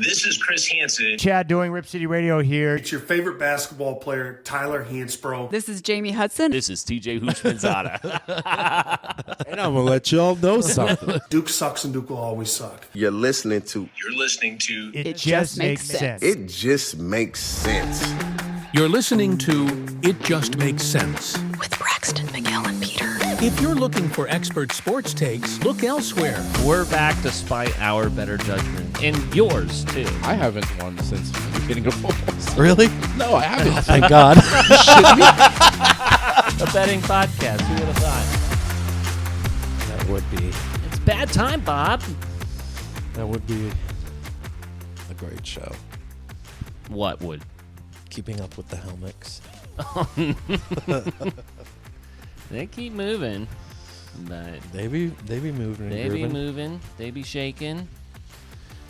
This is Chris Hansen. Chad doing Rip City Radio here. It's your favorite basketball player, Tyler Hansbrough. This is Jamie Hudson. This is TJ Houshmandzadeh. And I'm going to let y'all know something. Duke sucks and Duke will always suck. You're listening to It Just Makes Sense. It Just Makes Sense. You're listening to It Just Makes Sense. With Braxton, Miguel, and Peter. If you're looking for expert sports takes, look elsewhere. We're back despite our better judgment. And yours, too. I haven't won since the beginning of football. Really? No, I haven't. Thank God. A betting podcast. Who would have thought? That would be. It's bad time, Bob. That would be a great show. What would? Keeping up with the Helmets. They keep moving. But They be moving. they be moving. They be shaking.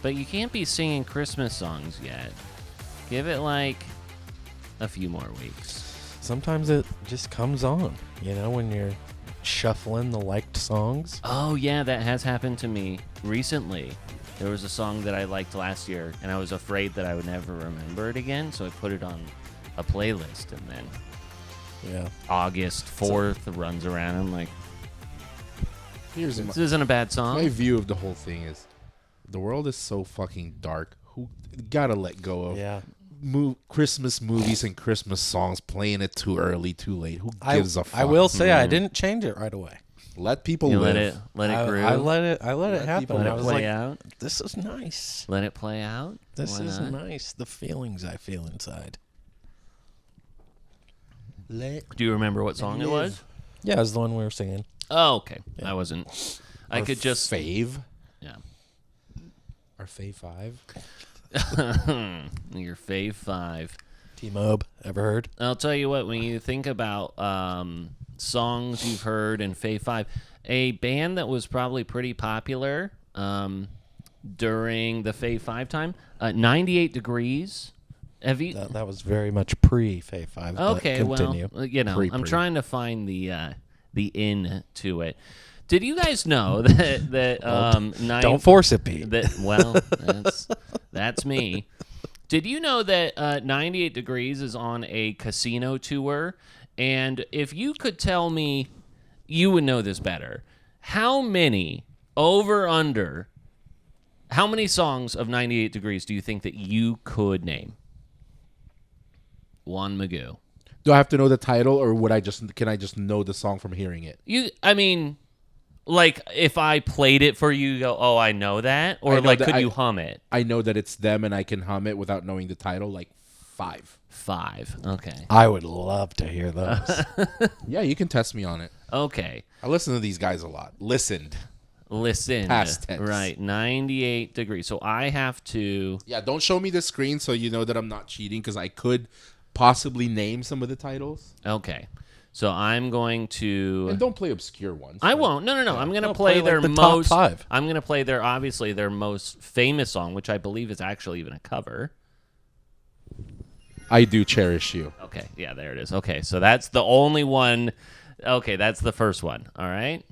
But you can't be singing Christmas songs yet. Give it like a few more weeks. Sometimes it just comes on, when you're shuffling the liked songs. Oh, yeah, that has happened to me recently. There was a song that I liked last year, and I was afraid that I would never remember it again, so I put it on a playlist, and then August 4th runs around, and I'm like, this isn't a bad song. My view of the whole thing is the world is so fucking dark. Who gotta let go of Christmas movies and Christmas songs, playing it too early, too late. Who gives a fuck? I will say I didn't change it right away. Let people live. Let it groove. I let it happen. Let I it was play like, out. this is nice. Let it play out. This Why is not? nice. The feelings I feel inside. Do you remember what song it was? Yeah, it was the one we were singing. Oh, okay. Yeah. I wasn't. I could just. Fave. Yeah. Our Fave 5. Your Fave 5. T-Mob, ever heard? I'll tell you what, when you think about songs you've heard in Fave 5, a band that was probably pretty popular during the Fave 5 time, 98 Degrees. Have you? That was very much pre-Fave 5. Okay, but continue. well, I'm trying to find the in to it. Did you guys know that don't force it, Pete. That's me. Did you know that 98 Degrees is on a casino tour? And if you could tell me, you would know this better. How many how many songs of 98 Degrees do you think that you could name? Juan Magoo. Do I have to know the title, or can I just know the song from hearing it? Like, if I played it for you, go, oh, I know that? Or, could you hum it? I know that it's them, and I can hum it without knowing the title, like 5. 5, okay. I would love to hear those. Yeah, you can test me on it. Okay. I listen to these guys a lot. Listen. Past tense. Right, 98 Degrees. So I have to... Yeah, don't show me the screen so you know that I'm not cheating, because I could possibly name some of the titles. Okay. So I'm going to... And don't play obscure ones. I won't. No. Yeah. I'm going to play their the most... top 5. I'm going to play obviously their most famous song, which I believe is actually even a cover. I Do Cherish You. Okay, yeah, there it is. Okay, so that's the only one. Okay, that's the first one. All right.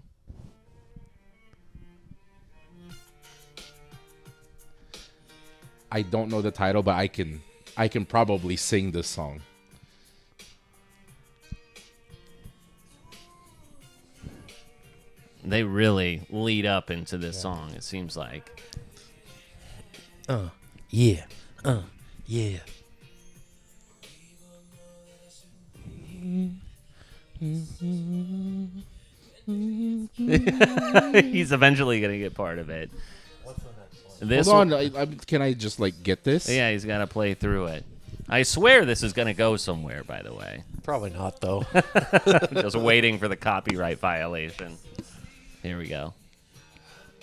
I don't know the title, but I can probably sing this song. They really lead up into this song, it seems like. Yeah. He's eventually going to get part of it. What's the next Hold one? on. Can I just, get this? Yeah, he's got to play through it. I swear this is going to go somewhere, by the way. Probably not, though. Just waiting for the copyright violation. Here we go.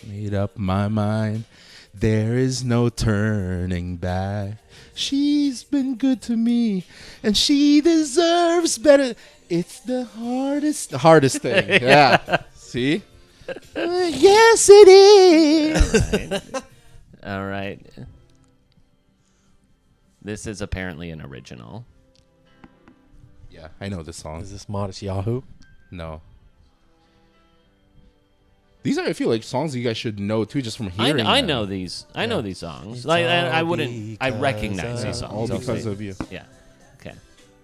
Made up my mind. There is no turning back. She's been good to me, and she deserves better. It's the hardest thing. Yeah. See? Yes, it is. All right. This is apparently an original. Yeah, I know this song. Is this Modest Yahoo? No. These are, I feel like, songs you guys should know too, just from hearing. I them. know these. I know these songs. Like I wouldn't. I recognize these songs. All because of you. Yeah. Okay.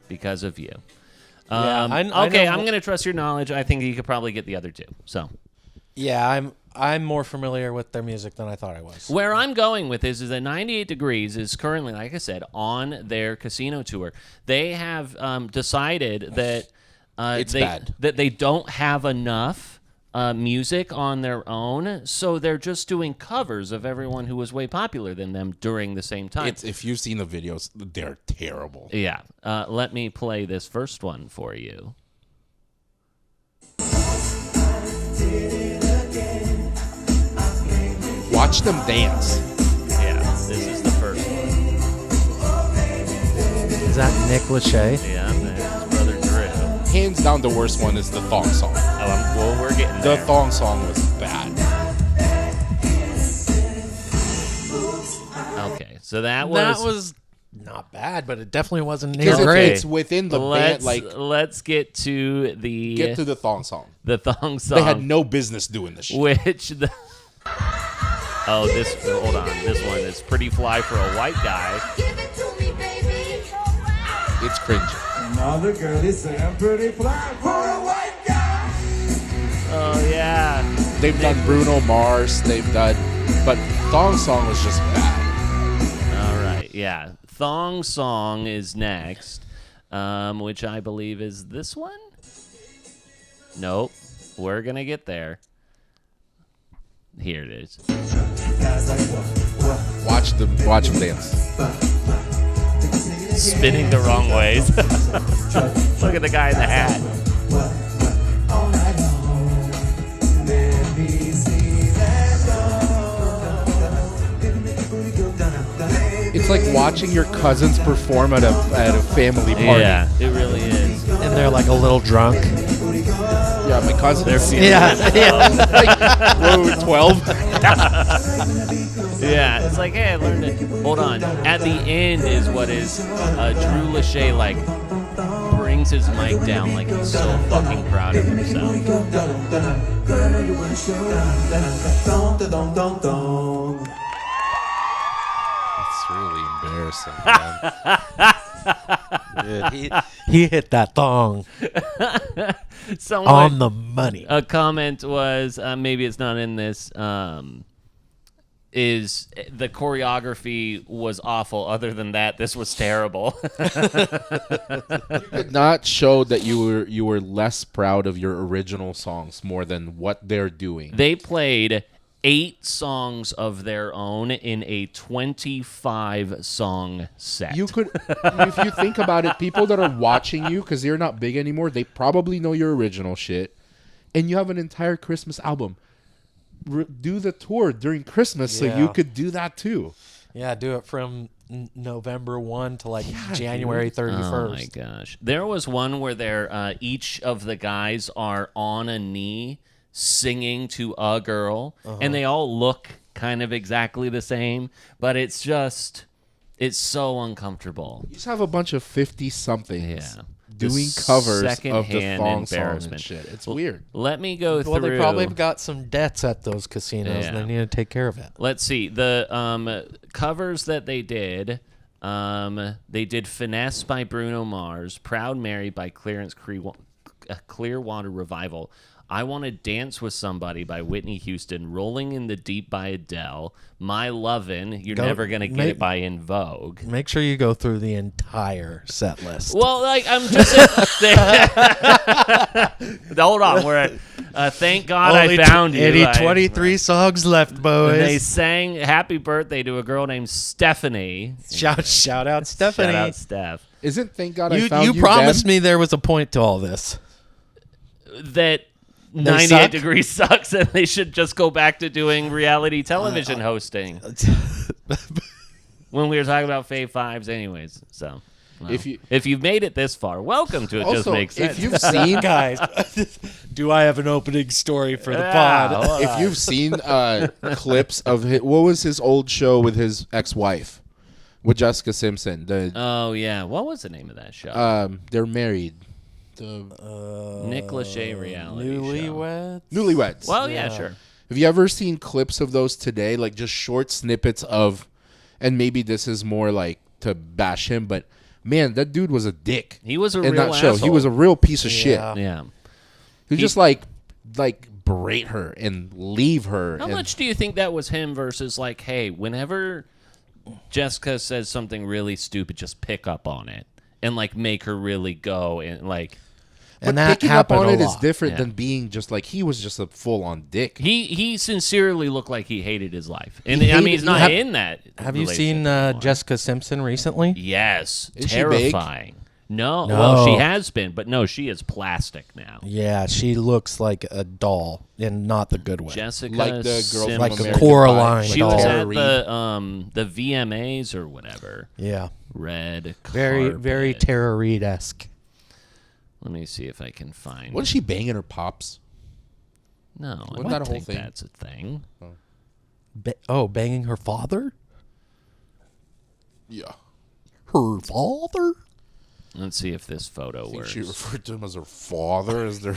Because of you. Yeah, I okay, know- I'm gonna trust your knowledge. I think you could probably get the other two. So Yeah, I'm more familiar with their music than I thought I was. where I'm going with this is that 98 Degrees is currently, like I said, on their casino tour. They have decided that It's bad. that they don't have enough music on their own, so they're just doing covers of everyone who was way popular than them during the same time. If you've seen the videos, they're terrible. Yeah. Let me play this first one for you. Watch them dance. Yeah, this is the first one. Is that Nick Lachey? Yeah, that's his brother Drew. Hands down, the worst one is the thong song. Well, we're getting The there. thong song was bad. Okay, so that was not bad, but it definitely wasn't near Because great. it's within the let's, band. Like, let's get to the thong song. the thong song. They had no business doing this shit. Which the hold on, this one is pretty fly for a white guy. It's cringe. Another girl is saying pretty fly for a white guy. Oh yeah, They've done Bruno Mars. But thong song was just bad. all right, yeah. Thong song is next, which I believe is this one. Nope, we're gonna get there. Here it is. Watch them dance. Spinning the wrong ways. Look at the guy in the hat. It's like watching your cousins perform at a family party. Yeah, it really is. And they're like a little drunk. Yeah, my cousins. They're feeling Yeah. Like, we're 12. Yeah, it's like, hey, I learned it. Hold on. At the end is what is Drew Lachey, like, brings his mic down like he's so fucking proud of himself. That's really embarrassing, man. Dude, he hit that thong Someone, on the money. a comment was, maybe it's not in this, is the choreography was awful. Other than that, this was terrible. Did not show that you were less proud of your original songs more than what they're doing. They played 8 songs of their own in a 25-song set. You could, if you think about it, people that are watching you because you're not big anymore, they probably know your original shit, and you have an entire Christmas album. Do the tour during Christmas so you could do that too. Yeah, do it from November 1 to like January 31st. Oh my gosh. There was one where they're each of the guys are on a knee singing to a girl, and they all look kind of exactly the same, but it's so uncomfortable. You just have a bunch of 50-somethings doing The covers of the secondhand thong song and embarrassment. shit. It's weird. Let me go through. Well, they probably have got some debts at those casinos, and they need to take care of it. Let's see. The covers that they did Finesse by Bruno Mars, Proud Mary by Clearwater Revival, I Want to Dance with Somebody by Whitney Houston, Rolling in the Deep by Adele, My Lovin', You're Never Gonna Get It by In Vogue. Make sure you go through the entire set list. Well, like, I'm just... Hold on. We're at... thank God I found you. 23 songs left, boys. They sang Happy Birthday to a girl named Stephanie. Shout out Stephanie. Shout out Steph. Isn't Thank God I Found You? You promised me there was a point to all this. That 98 Degrees sucks and they should just go back to doing reality television hosting. When we were talking about Fave Fives anyways. So, well, if you've made it this far, welcome to It Just Makes Sense. If you've seen... Guys, do I have an opening story for the pod? If you've seen clips of what was his old show with his ex-wife, with Jessica Simpson? Oh, yeah. What was the name of that show? They're married. Nick Lachey reality show. Newlyweds? Newlyweds. Well, yeah, sure. Have you ever seen clips of those today? Like just short snippets of, and maybe this is more like to bash him, but man, that dude was a dick. He was a in real that show. asshole. He was a real piece of shit. Yeah. He just like berate her and leave her. How much do you think that was him versus like, hey, whenever Jessica says something really stupid, just pick up on it and like make her really go and like. But that picking up on happened it a is lot. different than being just like he was just a full on dick. He sincerely looked like he hated his life, and He I mean hated- he's not Have- in that. Have you seen relationship anymore. Jessica Simpson recently? Yes, Is she big? terrifying. No, No. well she has been, but no, she is plastic now. Yeah, she looks like a doll, in not the good way. Jessica, Like the girl Simpson. from Like a American Coraline Pie. She was doll. at the VMAs or whatever. Yeah, Red very carpet. Tara Reid-esque. Let me see if I can find. Wasn't she banging her pops? No, I Wasn't don't that a whole think thing? that's a thing. Banging her father? Yeah. Her father? Let's see if this photo I think works. she referred to him as her father. As their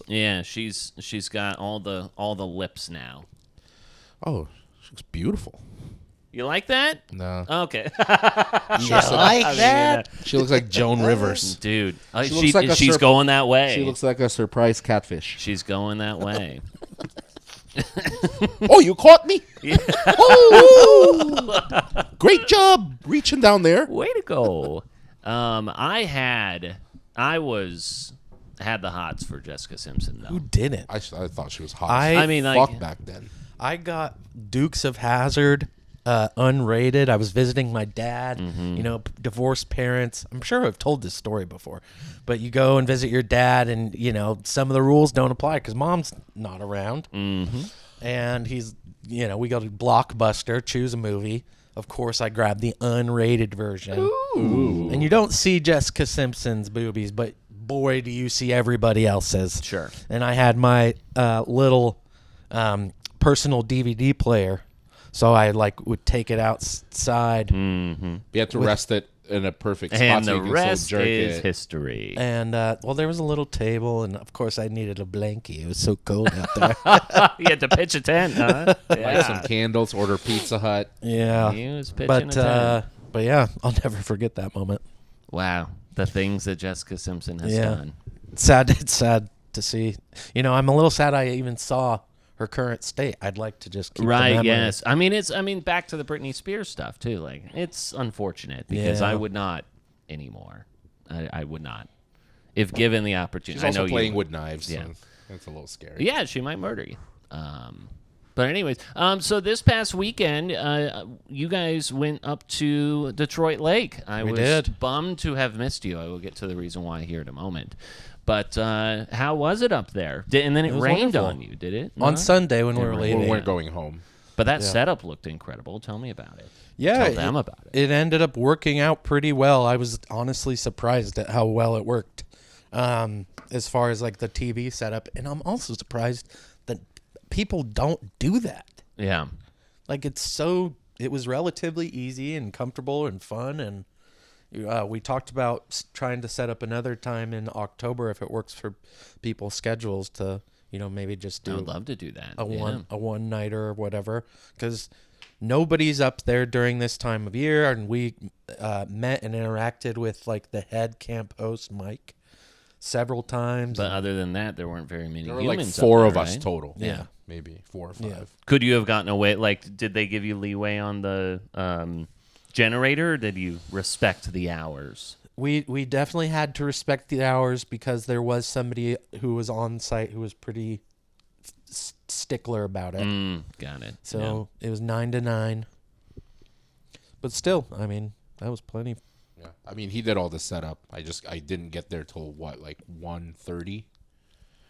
Yeah, she's got all the lips now. oh, she looks beautiful. You like that? No, Okay, You like that? she looks like Joan Rivers. dude. She looks like a she's going that way. She looks like a surprise catfish. She's going that way. Oh, you caught me! Oh, great job reaching down there. Way to go. I had the hots for Jessica Simpson Who though. didn't? I thought she was hot. I I mean, fuck like, back then. I got Dukes of Hazzard unrated. I was visiting my dad, divorced parents. I'm sure I've told this story before, but you go and visit your dad and, some of the rules don't apply because mom's not around. Mm-hmm. And he's, we go to Blockbuster, choose a movie. Of course, I grabbed the unrated version. Ooh. And you don't see Jessica Simpson's boobies, but boy, do you see everybody else's. Sure. And I had my little personal DVD player, so I would take it outside, Mm-hmm. You have to rest it in a perfect spot And so the you can rest still jerk is it. history. and there was a little table, and of course I needed a blankie. It was so cold out there. You had to pitch a tent, huh? Light some candles, order Pizza Hut. Yeah, He was pitching a but tent. but yeah, I'll never forget that moment. Wow, the things that Jessica Simpson has Yeah. done. It's sad to see. I'm a little sad I even saw her current state. I'd like to just keep the Right, memory. yes. I mean, back to the Britney Spears stuff, too. Like, it's unfortunate because Yeah. I would not anymore. I would not. If given the opportunity. She's also I know playing you, with knives. Yeah. So that's a little scary. Yeah, she might murder you. But anyways, so this past weekend, you guys went up to Detroit Lake. I We was did. bummed to have missed you. I will get to the reason why here in a moment. But how was it up there? And then it was rained wonderful. on you, did it? On not? Sunday when we were rain. leaving. We weren't going home. But that setup looked incredible. Tell me about it. Yeah, Tell them about it. It ended up working out pretty well. I was honestly surprised at how well it worked, as far as the TV setup, and I'm also surprised that people don't do that. Yeah. It was relatively easy and comfortable and fun, and we talked about trying to set up another time in October if it works for people's schedules to maybe just I do would love to do that. a Yeah. one nighter or whatever, because nobody's up there during this time of year, and we met and interacted with the head camp host Mike several times. But other than that, there weren't very many There were humans. four up of there, us right? total. Yeah. Maybe 4 or 5. Yeah. Could you have gotten away? Did they give you leeway on the generator? Or did you respect the hours? We definitely had to respect the hours because there was somebody who was on site who was pretty stickler about it. Got it. So it was 9 to 9. But still, I mean, that was plenty. Yeah. I mean, he did all the setup. I didn't get there till 1:30.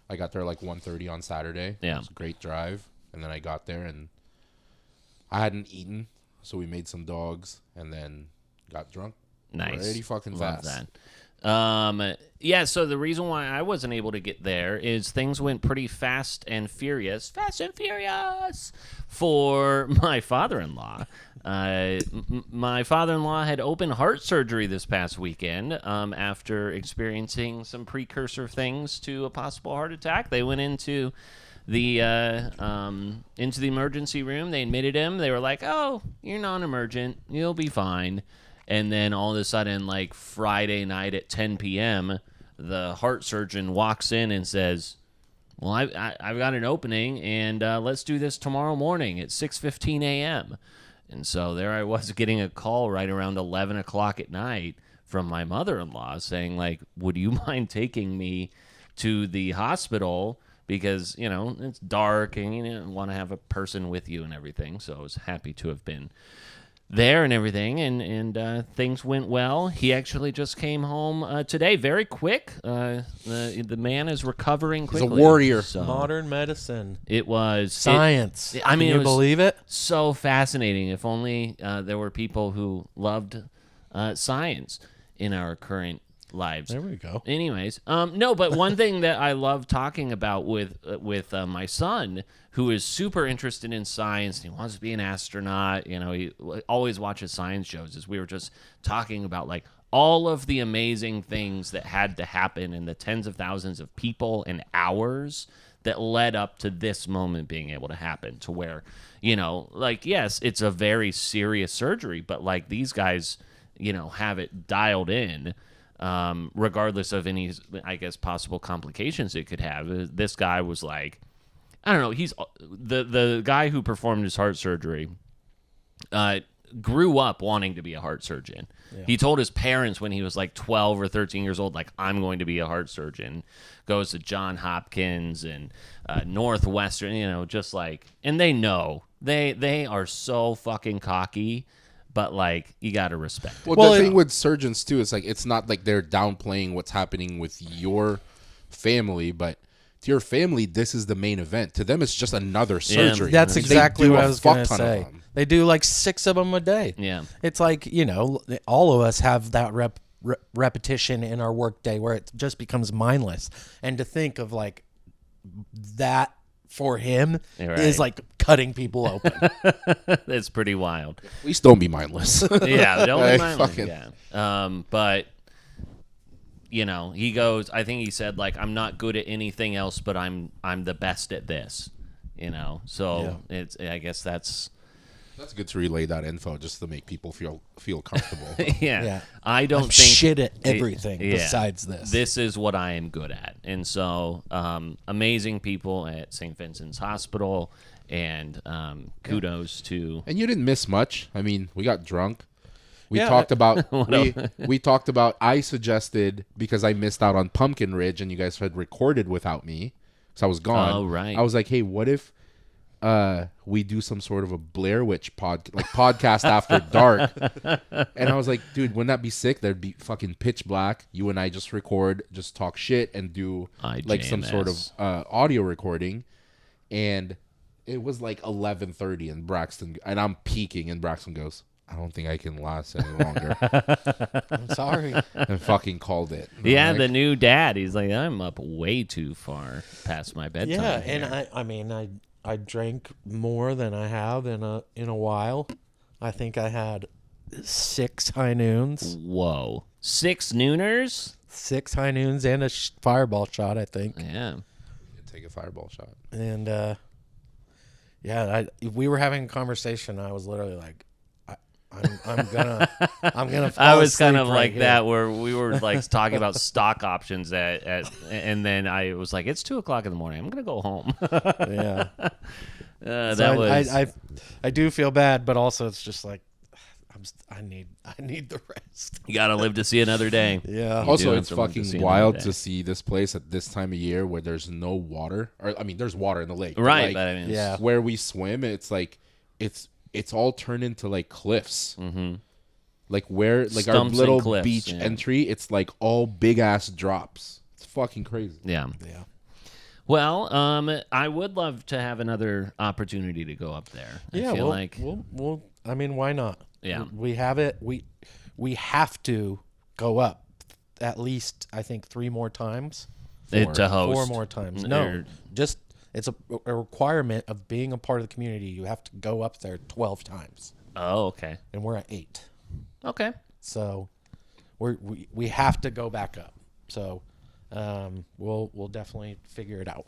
I got there 1:30 on Saturday. Yeah. It was a great drive. And then I got there and I hadn't eaten, so we made some dogs and then got drunk. Nice. Pretty fucking Love fast. that. Yeah, so the reason why I wasn't able to get there is things went pretty fast and furious for my father-in-law. My father-in-law had open heart surgery this past weekend after experiencing some precursor things to a possible heart attack. They went into into the emergency room. They admitted him. They were like, "Oh, you're non-emergent. You'll be fine." And then all of a sudden, like Friday night at 10 p.m., the heart surgeon walks in and says, "Well, I've got an opening, and let's do this tomorrow morning at 6:15 a.m." And so there I was getting a call right around 11 o'clock at night from my mother-in-law saying, like, would you mind taking me to the hospital because, you know, it's dark and you want to have a person with you and everything. So I was happy to have been there and everything, and things went well. He actually just came home today, very quick. The man is recovering quickly. He's a warrior. So Modern medicine. it was Science. I mean, Can you believe it? So fascinating. If only there were people who loved science in our current lives. There we go. Anyways, no, but one thing that I love talking about with my son, who is super interested in science, and he wants to be an astronaut. You know, he always watches science shows. As we were just talking about, like, all of the amazing things that had to happen and the tens of thousands of people and hours that led up to this moment being able to happen, to where, you know, like, yes, it's a very serious surgery, but like these guys, you know, have it dialed in. Regardless of any, I guess, possible complications it could have. This guy was like, I don't know, he's the guy who performed his heart surgery grew up wanting to be a heart surgeon. Yeah. He told his parents when he was like 12 or 13 years old, like, I'm going to be a heart surgeon. Goes to Johns Hopkins and Northwestern, you know, just like, and they know. They are so fucking cocky. But, like, you got to respect it. Well, the thing with surgeons, too, is, like, it's not like they're downplaying what's happening with your family, but to your family, this is the main event. To them, it's just another surgery. Yeah, that's exactly what I was going to say. Of they do, like, 6 of them a day. Yeah. It's like, you know, all of us have that repetition in our work day where it just becomes mindless. And to think of, like, that for him is like cutting people open. That's pretty wild. At least don't be mindless. Yeah, don't be mindless. Yeah. But, you know, he goes, I think he said, like, I'm not good at anything else, but I'm the best at this, you know. So it's, I guess that's good to relay that info just to make people feel comfortable. Yeah. I don't think shit at everything besides this. This is what I am good at. And so amazing people at St. Vincent's Hospital, and kudos to. And you didn't miss much. I mean, we got drunk. We talked about we talked about, I suggested, because I missed out on Pumpkin Ridge and you guys had recorded without me, so I was gone. Oh, right. I was like, hey, what if we do some sort of a Blair Witch podcast after dark? And I was like, dude, wouldn't that be sick? There'd be fucking pitch black. You and I just record, just talk shit, and do like some sort of audio recording. And it was like 11:30, and Braxton, and I'm peaking, and Braxton goes, I don't think I can last any longer. I'm sorry. And fucking called it. Yeah, the new dad. He's like, I'm up way too far past my bedtime. Yeah, here. and I mean, I drank more than I have in a while. I think I had 6 high noons. Whoa. 6 nooners? 6 high noons and a fireball shot, I think. Yeah. Take a fireball shot. And, we were having a conversation. I was literally like, I'm gonna fall I was kind asleep of right like here. that, where we were like talking about stock options and then I was like, it's 2:00 in the morning. I'm gonna go home. Yeah. I do feel bad, but also it's just like I need the rest. You gotta live to see another day. Yeah. Also, it's fucking wild to see this place at this time of year where there's no water. Or I mean, there's water in the lake, right? Like, but I mean, where we swim, it's like it's all turned into like cliffs. Mm-hmm. Like where, like Stumps our little cliffs, beach entry, it's like all big ass drops. It's fucking crazy. Yeah. Well, I would love to have another opportunity to go up there. Yeah, I feel like we'll. I mean, why not? Yeah, we have it. We have to go up at least, I think, 3 more times. To host 4 more times. No, just. It's a requirement of being a part of the community. You have to go up there 12 times. Oh, okay. And we're at 8. Okay. So we have to go back up. So we'll definitely figure it out.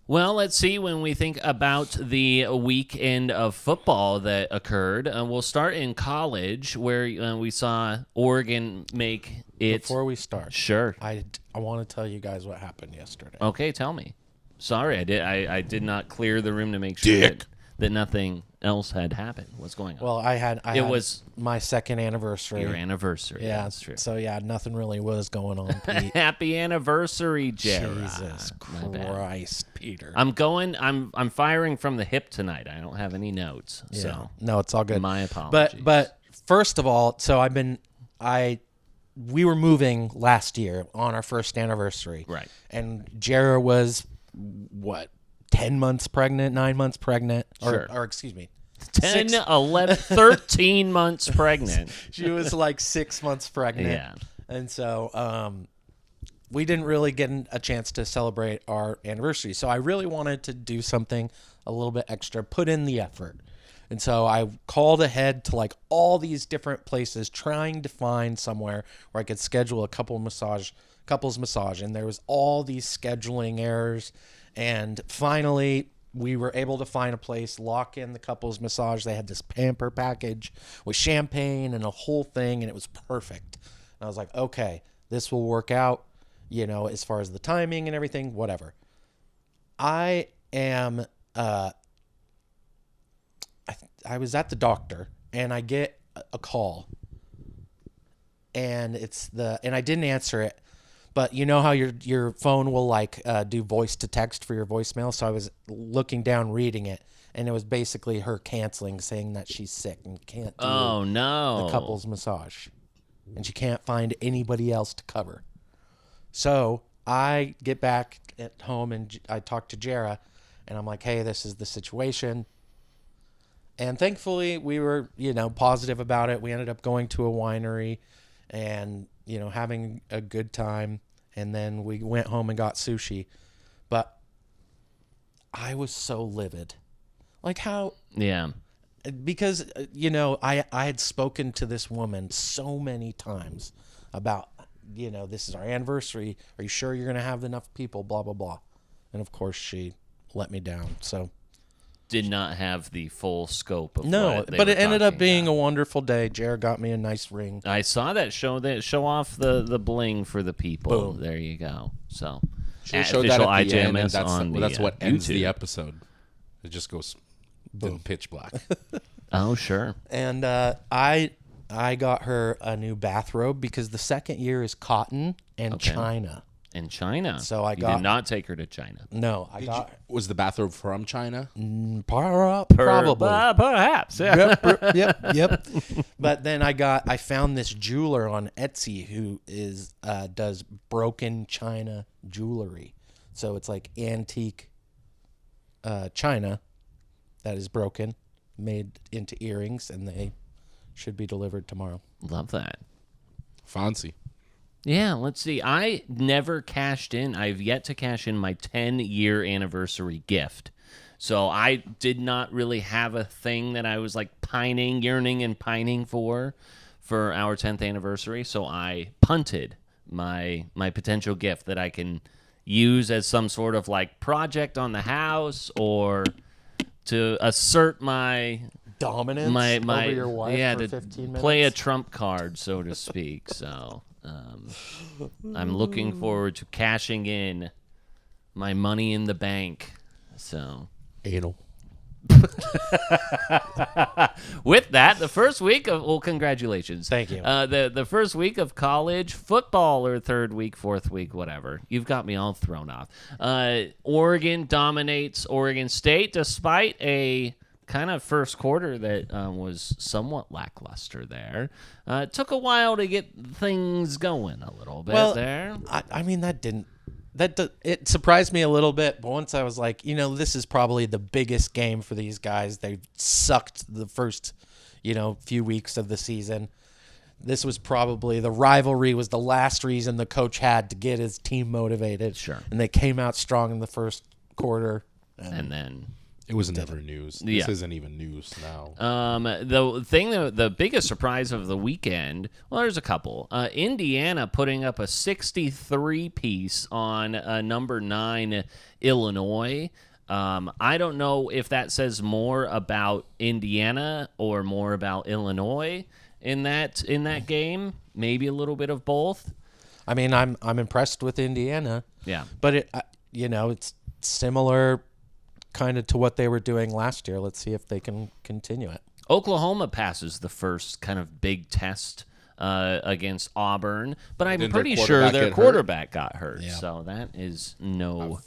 Well, let's see. When we think about the weekend of football that occurred, we'll start in college, where we saw Oregon make it. Before we start, sure, I want to tell you guys what happened yesterday. Okay, tell me. Sorry, I did not clear the room to make sure that nothing else had happened. What's going on? Well, it was my second anniversary. Your anniversry. Yeah, that's true. So yeah, nothing really was going on, Pete. Happy anniversary, Jared. Jesus Christ, Peter. I'm firing from the hip tonight. I don't have any notes. Yeah. So no, it's all good. My apologies. But first of all, so we were moving last year on our first anniversary. Right. And Jara was, 10 months pregnant, 9 months pregnant? Sure. Or excuse me. 10, 11, 13 months pregnant. She was like 6 months pregnant. Yeah. And so we didn't really get a chance to celebrate our anniversary. So I really wanted to do something a little bit extra, put in the effort. And so I called ahead to like all these different places trying to find somewhere where I could schedule a couples massage. And there was all these scheduling errors. And finally, we were able to find a place, lock in the couples massage. They had this pamper package with champagne and a whole thing, and it was perfect. And I was like, okay, this will work out, as far as the timing and everything, whatever. I am... I was at the doctor and I get a call and I didn't answer it, but you know how your phone will do voice to text for your voicemail. So I was looking down, reading it, and it was basically her canceling, saying that she's sick and can't do the couples massage and she can't find anybody else to cover. So I get back at home and I talk to Jara and I'm like, hey, this is the situation. And thankfully, we were, positive about it. We ended up going to a winery and, having a good time. And then we went home and got sushi. But I was so livid. Like how... Yeah. Because, I had spoken to this woman so many times about, this is our anniversary. Are you sure you're going to have enough people? Blah, blah, blah. And, of course, she let me down. So... Did not have the full scope of but it ended up being a wonderful day. Jared got me a nice ring. I saw that show off the bling for the people. Boom. There you go. So She showed that at the end, and that's what ends YouTube. the episode. It just goes boom, pitch black. Oh, sure. And I got her a new bathrobe because the second year is cotton and China. In China. So you did not take her to China. No, Was the bathrobe from China? Probably. Perhaps. Yeah. Yep. But then I found this jeweler on Etsy who does broken China jewelry. So it's like antique China that is broken, made into earrings, and they should be delivered tomorrow. Love that. Fancy. Yeah, let's see. I never cashed in. I've yet to cash in my 10-year anniversary gift. So I did not really have a thing that I was like yearning and pining for our 10th anniversary. So I punted my potential gift that I can use as some sort of like project on the house or to assert my dominance over your wife for 15 minutes. Play a trump card, so to speak. So I'm looking forward to cashing in my money in the bank. So anal. With that, the first week of congratulations. Thank you. The first week of college football, or third week, fourth week, whatever. You've got me all thrown off. Oregon dominates Oregon State despite a kind of first quarter that was somewhat lackluster there. It took a while to get things going a little bit there. I mean, it surprised me a little bit, but once I was like, this is probably the biggest game for these guys. They sucked the first, few weeks of the season. This was probably the rivalry was the last reason the coach had to get his team motivated. Sure. And they came out strong in the first quarter. And then It was never news. This isn't even news now. The biggest surprise of the weekend, well, there's a couple. Indiana putting up a 63 piece on number 9 Illinois. I don't know if that says more about Indiana or more about Illinois in that game. Maybe a little bit of both. I mean, I'm impressed with Indiana. Yeah, but it's similar kind of to what they were doing last year. Let's see if they can continue it. Oklahoma passes the first kind of big test against Auburn, but I'm pretty sure their quarterback got hurt. Yeah. So that is no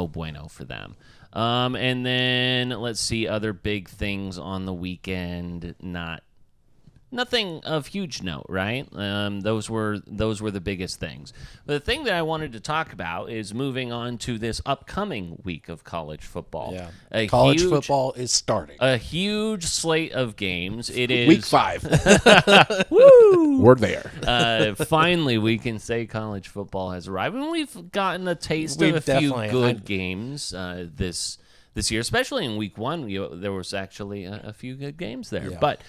bueno for them. And then let's see other big things on the weekend. Nothing of huge note, right? Those were the biggest things. But the thing that I wanted to talk about is moving on to this upcoming week of college football. Yeah, college football is starting. A huge slate of games. It is week 5. Woo! We're there. Finally, we can say college football has arrived, and we've gotten a taste of a few good games this year, especially in week 1. There was actually a few good games there. Yeah. But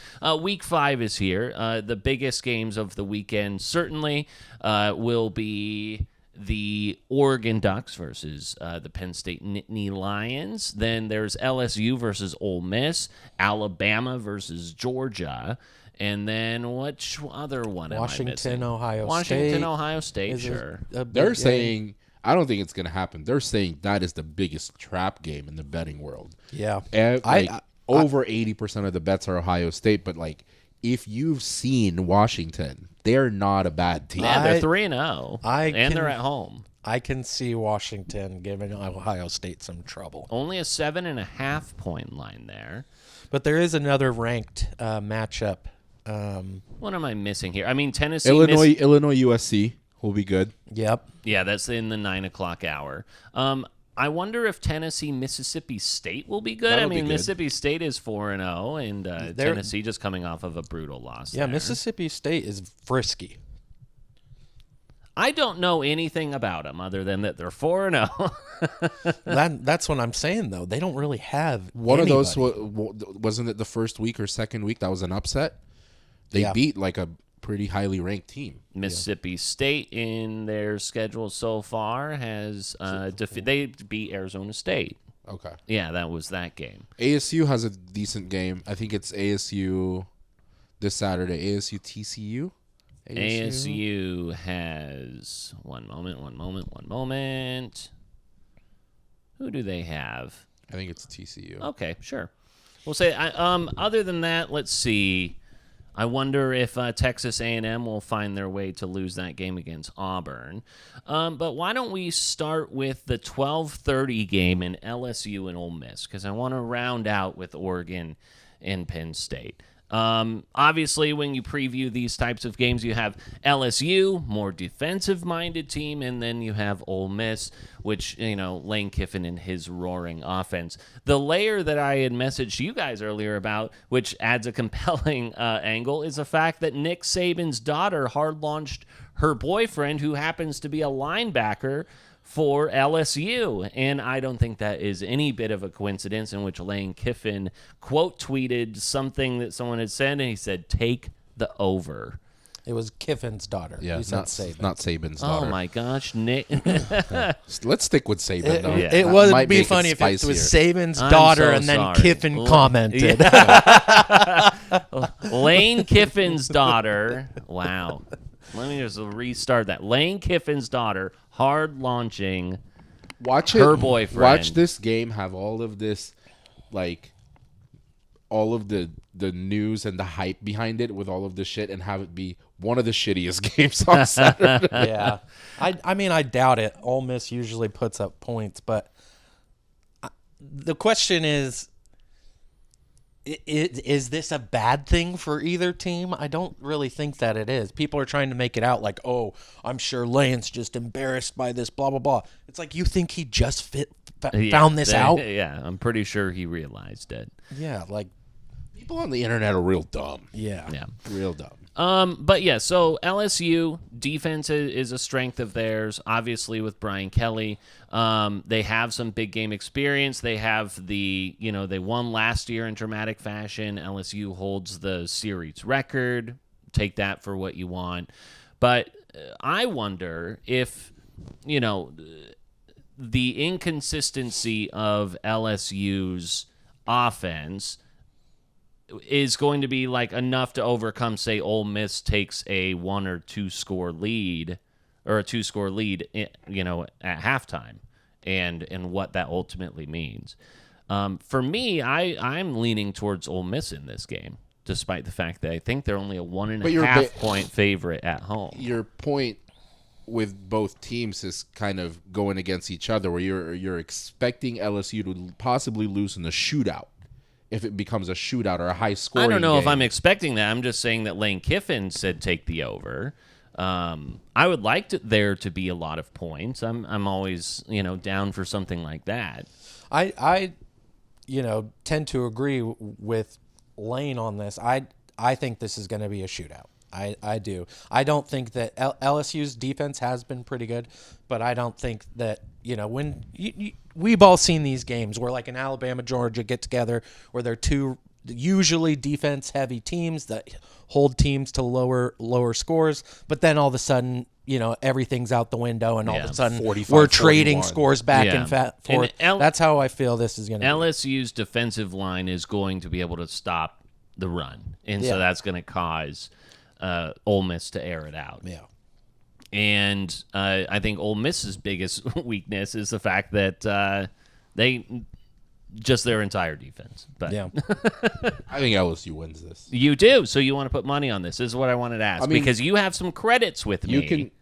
week 5 is here. The biggest games of the weekend certainly will be the Oregon Ducks versus the Penn State Nittany Lions. Then there's LSU versus Ole Miss, Alabama versus Georgia. And then which other one Washington, Ohio State. Washington, Ohio State, sure. They're saying... I don't think it's going to happen. They're saying that is the biggest trap game in the betting world. Yeah. Over 80% of the bets are Ohio State, but if you've seen Washington, they're not a bad team. Yeah, they're 3-0, and they're at home. I can see Washington giving Ohio State some trouble. Only a 7.5 point line there. But there is another ranked matchup. What am I missing here? I mean, Tennessee, Illinois, USC. Will be good. Yep. Yeah, that's in the 9 o'clock hour. I wonder if Tennessee, Mississippi State will be good. Mississippi State is 4-0, and Tennessee just coming off of a brutal loss. Yeah, there. Mississippi State is frisky. I don't know anything about them other than that they're 4-0. That's what I'm saying, though. They don't really have one anybody. of those. Wasn't it the first week or second week that was an upset? They beat a pretty highly ranked team. Mississippi State in their schedule so far has they beat Arizona State. Okay. Yeah, that was that game. ASU has a decent game. I think it's ASU this Saturday. ASU TCU. ASU has one moment. Who do they have? I think it's TCU. Okay, sure. We'll say other than that, let's see. I wonder if Texas A&M will find their way to lose that game against Auburn. But why don't we start with the 12:30 game in LSU and Ole Miss, because I want to round out with Oregon and Penn State. Obviously, when you preview these types of games, you have LSU, more defensive-minded team, and then you have Ole Miss, which, Lane Kiffin and his roaring offense. The layer that I had messaged you guys earlier about, which adds a compelling angle, is the fact that Nick Saban's daughter hard-launched her boyfriend, who happens to be a linebacker for LSU, and I don't think that is any bit of a coincidence, in which Lane Kiffin quote tweeted something that someone had said, and he said, "Take the over." It was Kiffin's daughter. Yeah, you said Saban. Not Saban's daughter. Oh my gosh, Nick! Let's stick with Saban. Though. It would be funny if it was Saban's daughter and then Kiffin commented. Lane Kiffin's daughter. Wow. Let me just restart that. Lane Kiffin's daughter hard launching her boyfriend. Watch this game have all of this, all of the news and the hype behind it with all of the shit, and have it be one of the shittiest games on Saturday. Yeah. I doubt it. Ole Miss usually puts up points, but the question is this a bad thing for either team? I don't really think that it is. People are trying to make it out like, oh, I'm sure Lane's just embarrassed by this, blah, blah, blah. It's like, you think he just found this out? Yeah, I'm pretty sure he realized it. Yeah, people on the internet are real dumb. Yeah. Real dumb. But yeah, so LSU defense is a strength of theirs, obviously with Brian Kelly. They have some big game experience. They have they won last year in dramatic fashion. LSU holds the series record. Take that for what you want. But I wonder if, the inconsistency of LSU's offense is going to be like enough to overcome, say, Ole Miss takes a 1 or 2 score lead or a 2-score lead, at halftime, and what that ultimately means. For me, I'm leaning towards Ole Miss in this game, despite the fact that I think they're only a 1.5 point favorite at home. Your point with both teams is kind of going against each other, where you're expecting LSU to possibly lose in the shootout. If it becomes a shootout or a high scoring I don't know game. if I'm expecting that. I'm just saying that Lane Kiffin said take the over. I would like there to be a lot of points. I'm always down for something like that. I tend to agree with Lane on this. I think this is going to be a shootout. I do. I don't think that LSU's defense has been pretty good, but I don't think that, when we've all seen these games where like an Alabama, Georgia get together where they're two usually defense heavy teams that hold teams to lower scores, but then all of a sudden, everything's out the window and all of a sudden 45, we're trading 41. scores back and forth. That's how I feel this is going to be. LSU's defensive line is going to be able to stop the run, and so that's going to cause Ole Miss to air it out. Yeah. And I think Ole Miss's biggest weakness is the fact that they just their entire defense. But yeah. I think LSU wins this. You do, so you want to put money on this. This is what I wanted to ask, because you have some credits with me.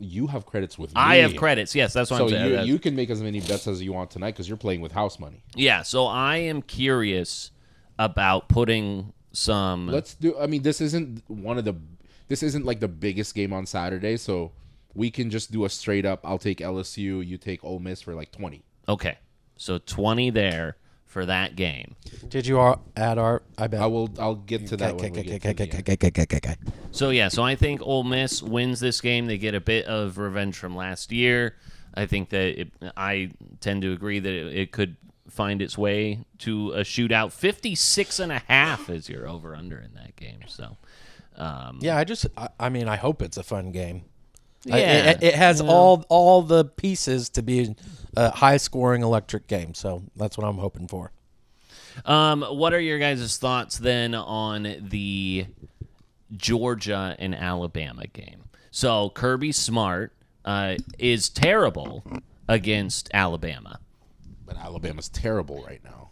You have credits with me. I have credits, yes, that's what I'm saying. So you can make as many bets as you want tonight because you're playing with house money. Yeah, so I am curious about putting some... this isn't like the biggest game on Saturday, so we can just do a straight up, I'll take LSU, you take Ole Miss for like 20. Okay, so 20 there for that game. Did you add our... I bet. I'll get to that when we get to the end. So I think Ole Miss wins this game. They get a bit of revenge from last year. I think that I tend to agree that it could find its way to a shootout. 56.5 is your over-under in that game. So, I hope it's a fun game. Yeah, it has all the pieces to be a high-scoring electric game. So that's what I'm hoping for. What are your guys' thoughts then on the Georgia and Alabama game? So Kirby Smart is terrible against Alabama. But Alabama's terrible right now.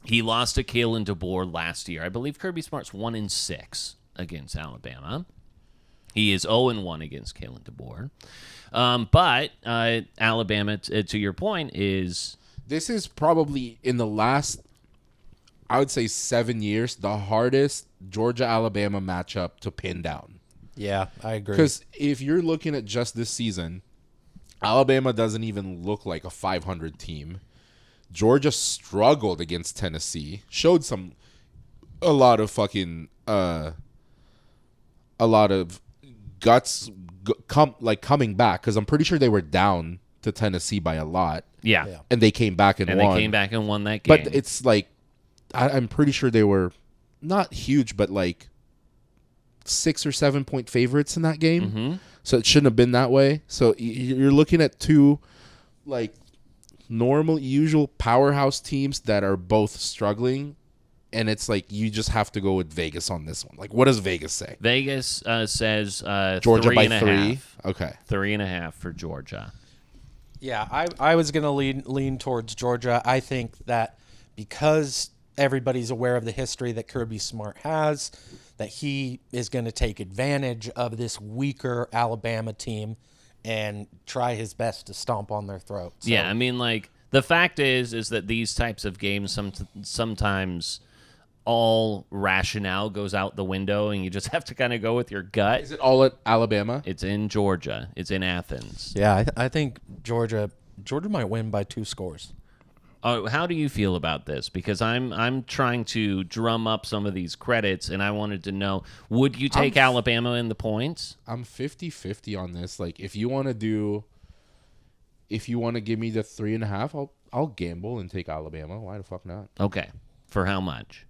He lost to Kalen DeBoer last year. I believe Kirby Smart's 1-6 against Alabama. He is 0-1 against Kalen DeBoer. But Alabama, to your point, is... This is probably in the last, I would say 7 years, the hardest Georgia-Alabama matchup to pin down. Yeah, I agree. Because if you're looking at just this season, Alabama doesn't even look like a 500 team. Georgia struggled against Tennessee, showed a lot of guts coming back, because I'm pretty sure they were down to Tennessee by a lot. Yeah. And they came back and won. They came back and won that game. But it's like, I'm pretty sure they were not huge, but like 6 or 7 point favorites in that game. Mm-hmm. So it shouldn't have been that way. So you're looking at two like normal, usual powerhouse teams that are both struggling. And it's like you just have to go with Vegas on this one. Like, what does Vegas say? Vegas says Georgia 3.5. by 3. Okay. 3.5 for Georgia. Yeah, I was going to lean towards Georgia. I think that because everybody's aware of the history that Kirby Smart has, that he is going to take advantage of this weaker Alabama team and try his best to stomp on their throat. So, yeah, I mean, like, the fact is that these types of games sometimes all rationale goes out the window, and you just have to kind of go with your gut. Is it all at Alabama? It's in Georgia. It's in Athens. Yeah, I think Georgia might win by 2 scores. How do you feel about this? Because I'm trying to drum up some of these credits, and I wanted to know, would you take Alabama in the points? I'm 50-50 on this. Like, if you want to give me the 3.5, I'll gamble and take Alabama. Why the fuck not? Okay. For how much?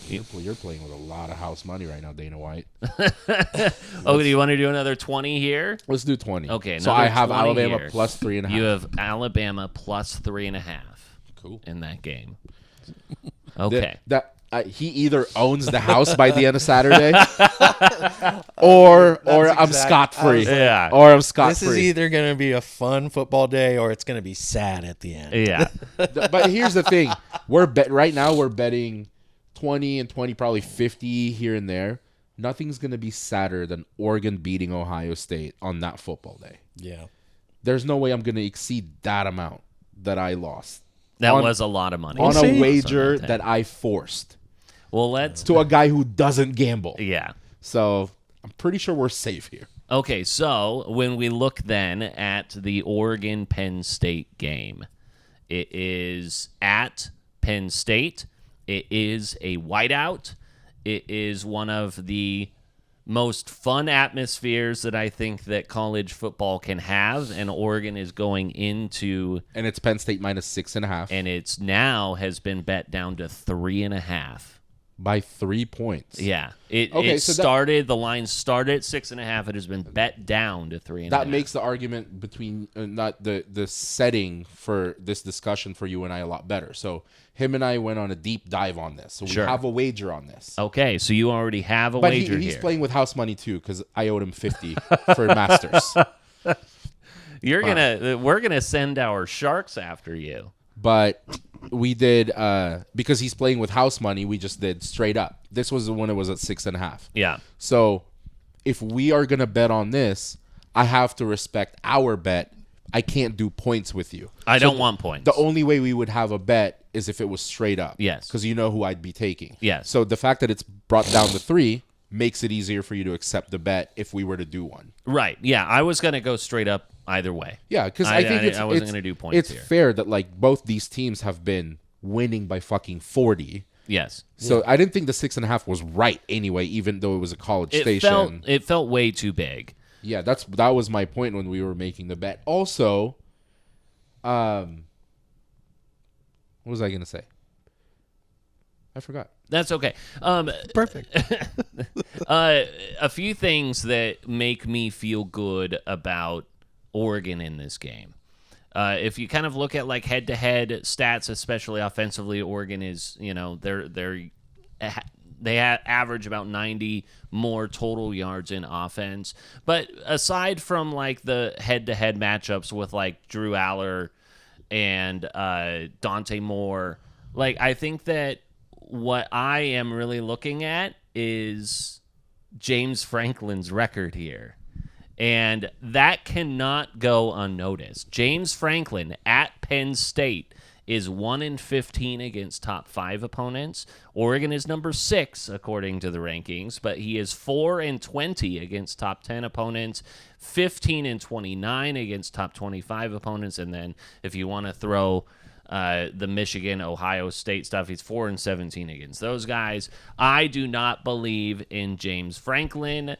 You're playing with a lot of house money right now, Dana White. Oh, do you want to do another 20 here? Let's do 20. Okay. So I have 20 Alabama here. plus 3.5. You have Alabama plus 3.5. Cool. In that game. Okay. He either owns the house by the end of Saturday, or I'm scot-free. Yeah. Or I'm scot-free. This is either going to be a fun football day or it's going to be sad at the end. Yeah. But here's the thing. Right now we're betting 20 and 20, probably 50 here and there. Nothing's going to be sadder than Oregon beating Ohio State on that football day. Yeah. There's no way I'm going to exceed that amount that I lost. That was a lot of money. On a wager that I forced. Well, let's... To a guy who doesn't gamble. Yeah. So I'm pretty sure we're safe here. Okay, so when we look then at the Oregon-Penn State game, it is at Penn State. It is a whiteout. It is one of the most fun atmospheres that I think that college football can have, and Oregon is going into... And it's Penn State minus 6.5. And it's now has been bet down to 3.5. By 3 points. Yeah. The line started at 6.5. It has been bet down to 3.5. That makes the argument between not the setting for this discussion for you and I a lot better. So him and I went on a deep dive on this. So we have a wager on this. Okay, so you already have a wager here. But he's playing with house money too, because I owed him 50 for Masters. We're gonna send our sharks after you. But we did because he's playing with house money. We just did straight up. This was when it was at 6.5. Yeah. So if we are gonna bet on this, I have to respect our bet. I can't do points with you. I don't want points. The only way we would have a bet is if it was straight up. Yes. Because you know who I'd be taking. Yes. So the fact that it's brought down to 3 makes it easier for you to accept the bet if we were to do one. Right. Yeah. I was gonna go straight up either way. Yeah, because I think I wasn't gonna do points. It's fair that like both these teams have been winning by fucking 40. Yes. So I didn't think the 6.5 was right anyway, even though it was a college station. It felt way too big. Yeah, that was my point when we were making the bet. Also, what was I gonna say? I forgot. That's okay. Perfect. A few things that make me feel good about Oregon in this game. If you kind of look at like head-to-head stats, especially offensively, Oregon is, they average about 90 more total yards in offense. But aside from like the head-to-head matchups with like Drew Allar and Dante Moore, like I think that what I am really looking at is James Franklin's record here. And that cannot go unnoticed. James Franklin at Penn State is 1-15 against top 5 opponents. Oregon is number 6 according to the rankings, but he is 4-20 against top 10 opponents, 15-29 against top 25 opponents, and then if you want to throw the Michigan, Ohio State stuff, he's 4-17 against those guys. I do not believe in James Franklin,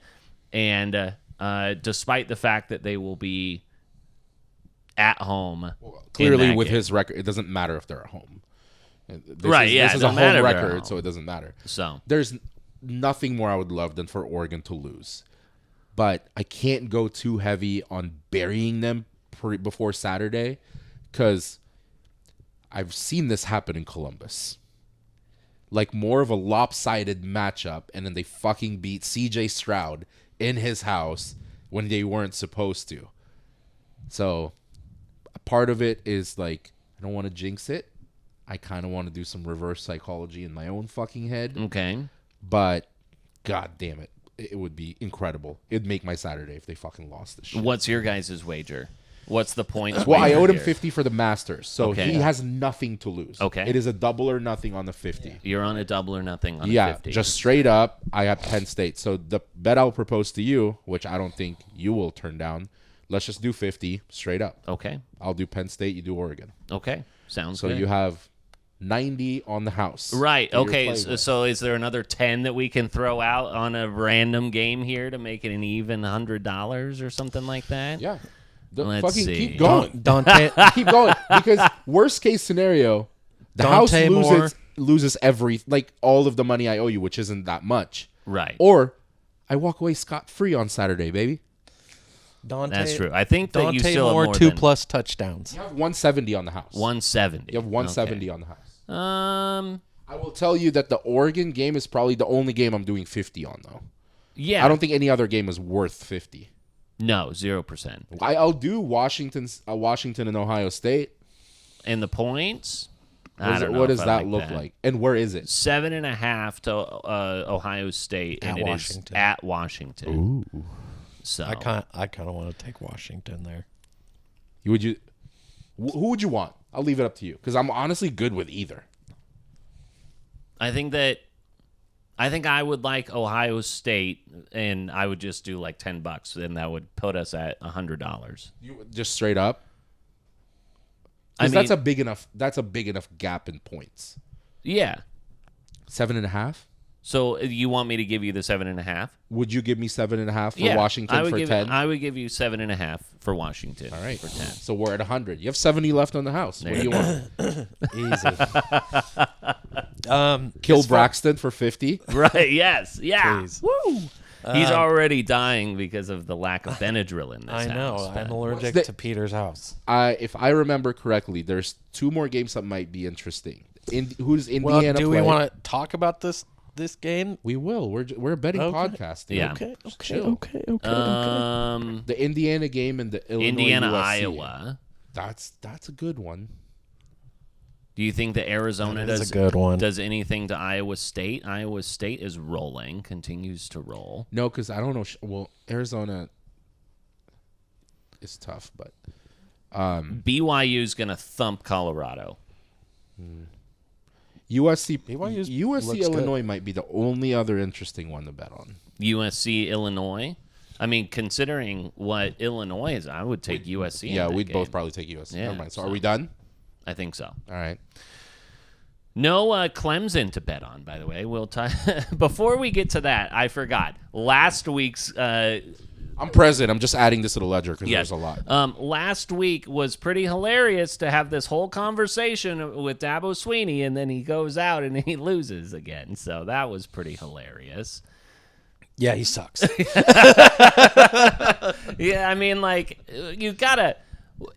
and despite the fact that they will be at home. Clearly, with his record, it doesn't matter if they're at home. This is a home record, so it doesn't matter. So there's nothing more I would love than for Oregon to lose. But I can't go too heavy on burying them before Saturday, because I've seen this happen in Columbus. Like more of a lopsided matchup, and then they fucking beat CJ Stroud in his house when they weren't supposed to. So part of it is like, I don't want to jinx it. I kind of want to do some reverse psychology in my own fucking head. Okay. But god damn it, it would be incredible. It'd make my Saturday if they fucking lost this shit. What's your guys' wager? What's the point? Well, I owed him here? 50 for the Masters, so he has nothing to lose. Okay. It is a double or nothing on the 50. You're on a double or nothing on the 50. Just straight up, I have Penn State. So the bet I'll propose to you, which I don't think you will turn down, Let's just do 50 straight up. Okay. I'll do Penn State. You do Oregon. Okay. Sounds So good. you have 90 on the house. Right. that you're Okay. playing So, with. so is there another 10 that we can throw out on a random game here to make it an even $100 or something like that? Yeah. Let's Fucking see. keep going. Dante, Keep going. Because worst case scenario, the Dante house Moore. loses all of the money I owe you, which isn't that much. Right. Or I walk away scot-free on Saturday, baby. Dante, That's true. I think that you Dante still Moore, have more 2 than plus touchdowns. You have 170 on the house. 170. You have 170 on the house. Okay. I will tell you that the Oregon game is probably the only game I'm doing 50 on, though. Yeah. I don't think any other game is worth 50. No, 0%. I'll do Washington and Ohio State. And the points? What does that look like? And where is it? 7.5 to Ohio State, and At it is Washington. at Washington. Ooh. So I kind of want to take Washington there. Who would you want? I'll leave it up to you because I'm honestly good with either. I think I would like Ohio State, and I would just do like $10, and that would put us at $100. You just straight up. I Because mean, that's a big enough gap in points. Yeah. 7.5. So you want me to give you the 7.5? Would you give me 7.5 for Yeah, Washington for 10? I would give you 7.5 for Washington. All right. For 10. So we're at 100. You have 70 left on the house. What do you want? Easy. Kill Braxton for 50. Right? Yes. Yeah. Please. Woo. He's already dying because of the lack of Benadryl in this I know. house. I'm but- allergic the- to Peter's house. If I remember correctly, there's 2 more games that might be interesting. Who's Well, Indiana do we play? want to talk about this game? We will. We're a betting Okay. podcast. dude. Yeah. Okay. Chill. The Indiana game and the Illinois Indiana, USC. Iowa. That's a good one. Do you think that Arizona That is a good one. does anything to Iowa State? Iowa State is rolling, continues to roll. No, because I don't know. Well, Arizona is tough, but BYU's going to thump Colorado. USC looks Illinois might be the only other interesting one to bet on. USC, Illinois. I mean, considering what Illinois is, I would take USC. Yeah, in that we'd both game. probably take USC. Yeah, Never mind. So so- are we done? I think so. All right. No Clemson to bet on, by the way. We'll before we get to that, I forgot. Last week's I'm present. I'm just adding this to the ledger because yes. there's a lot. Last week was pretty hilarious to have this whole conversation with Dabo Swinney, and then he goes out and he loses again. So that was pretty hilarious. Yeah, he sucks. Yeah, I mean, like, you gotta.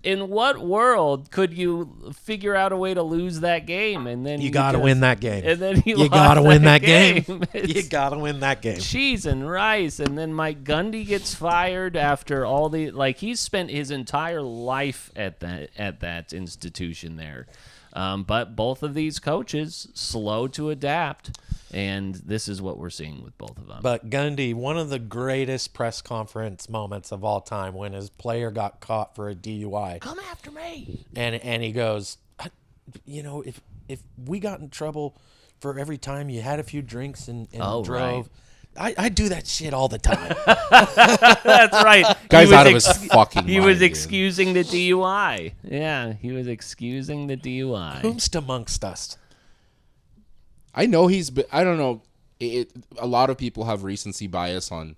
In what world could you figure out a way to lose that game? And then You got to win that game. And then You got to win that game. You It's got to win that game. cheese and rice, and then Mike Gundy gets fired after all the he's spent his entire life at that institution there. But both of these coaches slow to adapt, and this is what we're seeing with both of them. But Gundy, one of the greatest press conference moments of all time, when his player got caught for a DUI. Come after me. And he goes, if we got in trouble for every time you had a few drinks and drove, right. I do that shit all the time. That's right. Guy's out of his fucking He mind, was dude. excusing the DUI. Yeah, he was excusing the DUI. Whomst amongst us? I know I don't know. A lot of people have recency bias on,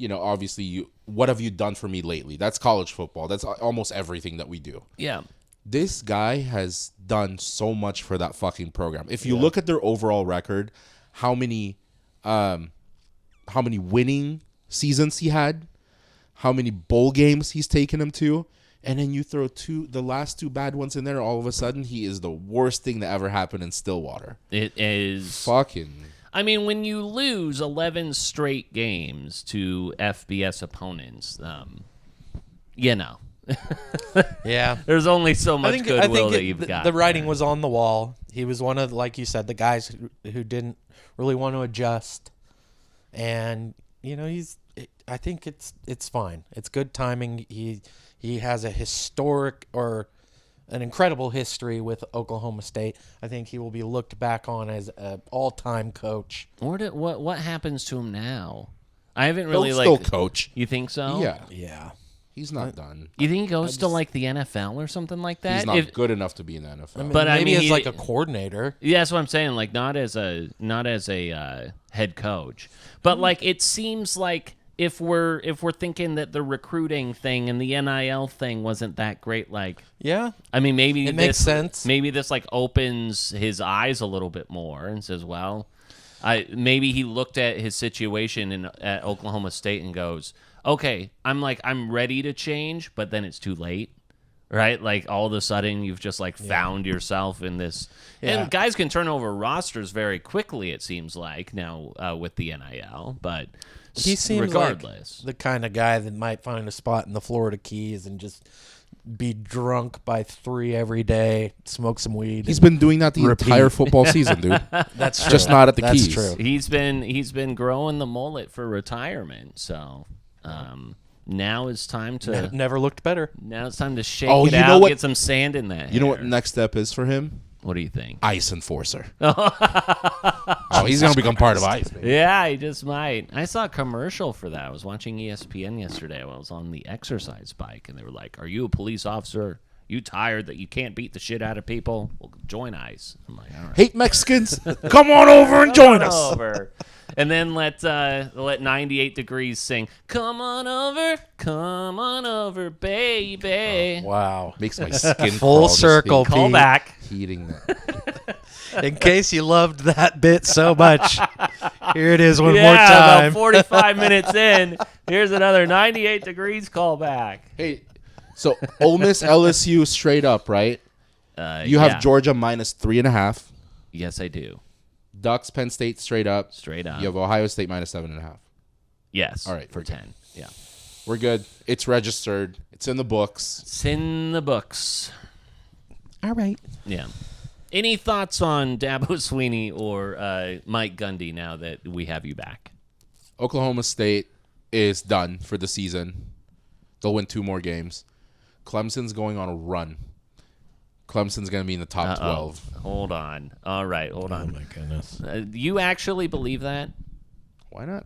obviously, what have you done for me lately? That's college football. That's almost everything that we do. Yeah. This guy has done so much for that fucking program. If you look at their overall record, how many winning seasons he had, how many bowl games he's taken him to, and then you throw the last 2 bad ones in there, all of a sudden he is the worst thing that ever happened in Stillwater. It is. Fucking. I mean, when you lose 11 straight games to FBS opponents, Yeah. there's only so much goodwill that you've the, got. the writing was on the wall. He was one of, like you said, the guys who didn't really want to adjust. And, I think it's fine. It's good timing. He has a historic or an incredible history with Oklahoma State. I think he will be looked back on as an all-time coach. What happens to him now? I haven't really He'll still coach. You think so? Yeah. Yeah. He's not done. You think he goes to like the NFL or something like that? He's not good enough to be in the NFL. I mean, But maybe as he- like a coordinator. Yeah, that's what I'm saying. Like not as a head coach, but like it seems like if we're thinking that the recruiting thing and the NIL thing wasn't that great, like Yeah. I mean maybe It makes sense. Maybe this like opens his eyes a little bit more and says, well, maybe he looked at his situation at Oklahoma State and goes, okay, I'm ready to change, but then it's too late. Right? Like all of a sudden you've just like found yourself in this. Yeah. And guys can turn over rosters very quickly, it seems like, now with the NIL. But He seems regardless. like the kind of guy that might find a spot in the Florida Keys and just be drunk by 3 every day, smoke some weed. He's been doing that the entire football season, dude. That's true. Just not at the That's Keys. true. He's been growing the mullet for retirement. So now it's time to Never looked better. shake Oh, it you know out, what- get some sand in that. You know what hair. next step is for him? What do you think? Ice enforcer. Oh, he's going to become part of Ice, baby. Yeah, he just might. I saw a commercial for that. I was watching ESPN yesterday while I was on the exercise bike, and they were like, "Are you a police officer? You tired that you can't beat the shit out of people? Well, join ICE." I'm like, all right. Hate Mexicans? Come on over and join us. Over. And then let 98 Degrees sing, come on over, baby. Wow. Makes my skin Full crawl just circle, Call Pete. back. heating that. In case you loved that bit so much, here it is one more Yeah, time. about 45 minutes in, here's another 98 Degrees call back. Hey, so Ole Miss LSU straight up, right? You have yeah. Georgia minus 3.5. Yes, I do. Ducks Penn State straight up. Straight up. You have Ohio State minus 7.5. Yes. All right, For we're good. 10. Yeah. We're good. It's registered. It's in the books. It's in the books. All right. Yeah. Any thoughts on Dabo Swinney or Mike Gundy now that we have you back? Oklahoma State is done for the season. They'll win 2 more games. Clemson's going on a run. Clemson's going to be in the top 12. Hold on. All right, hold on. Oh, my goodness. You actually believe that? Why not?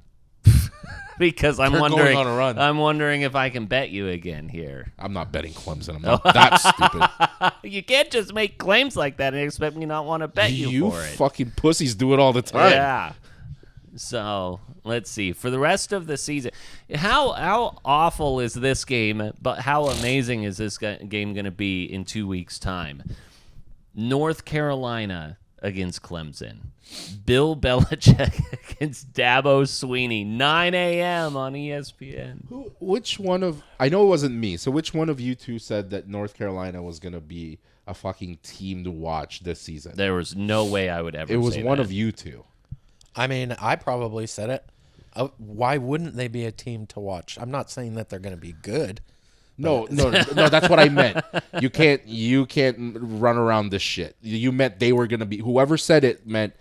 Because I'm They're wondering. going on a run. I'm wondering if I can bet you again here. I'm not betting Clemson. I'm not that stupid. You can't just make claims like that and expect me not want to bet you for it. fucking pussies do it all the time. Yeah. So let's see. For the rest of the season, how awful is this game? But how amazing is this game going to be in 2 weeks' time? North Carolina against Clemson. Bill Belichick against Dabo Swinney. 9 a.m. on ESPN. Which one of... I know it wasn't me. So which one of you two said that North Carolina was going to be a fucking team to watch this season? There was no way I would ever It was say one that. of you two. I mean, I probably said it. Why wouldn't they be a team to watch? I'm not saying that they're going to be good. No, that's what I meant. You can't run around this shit. You meant they were going to be... Whoever said it meant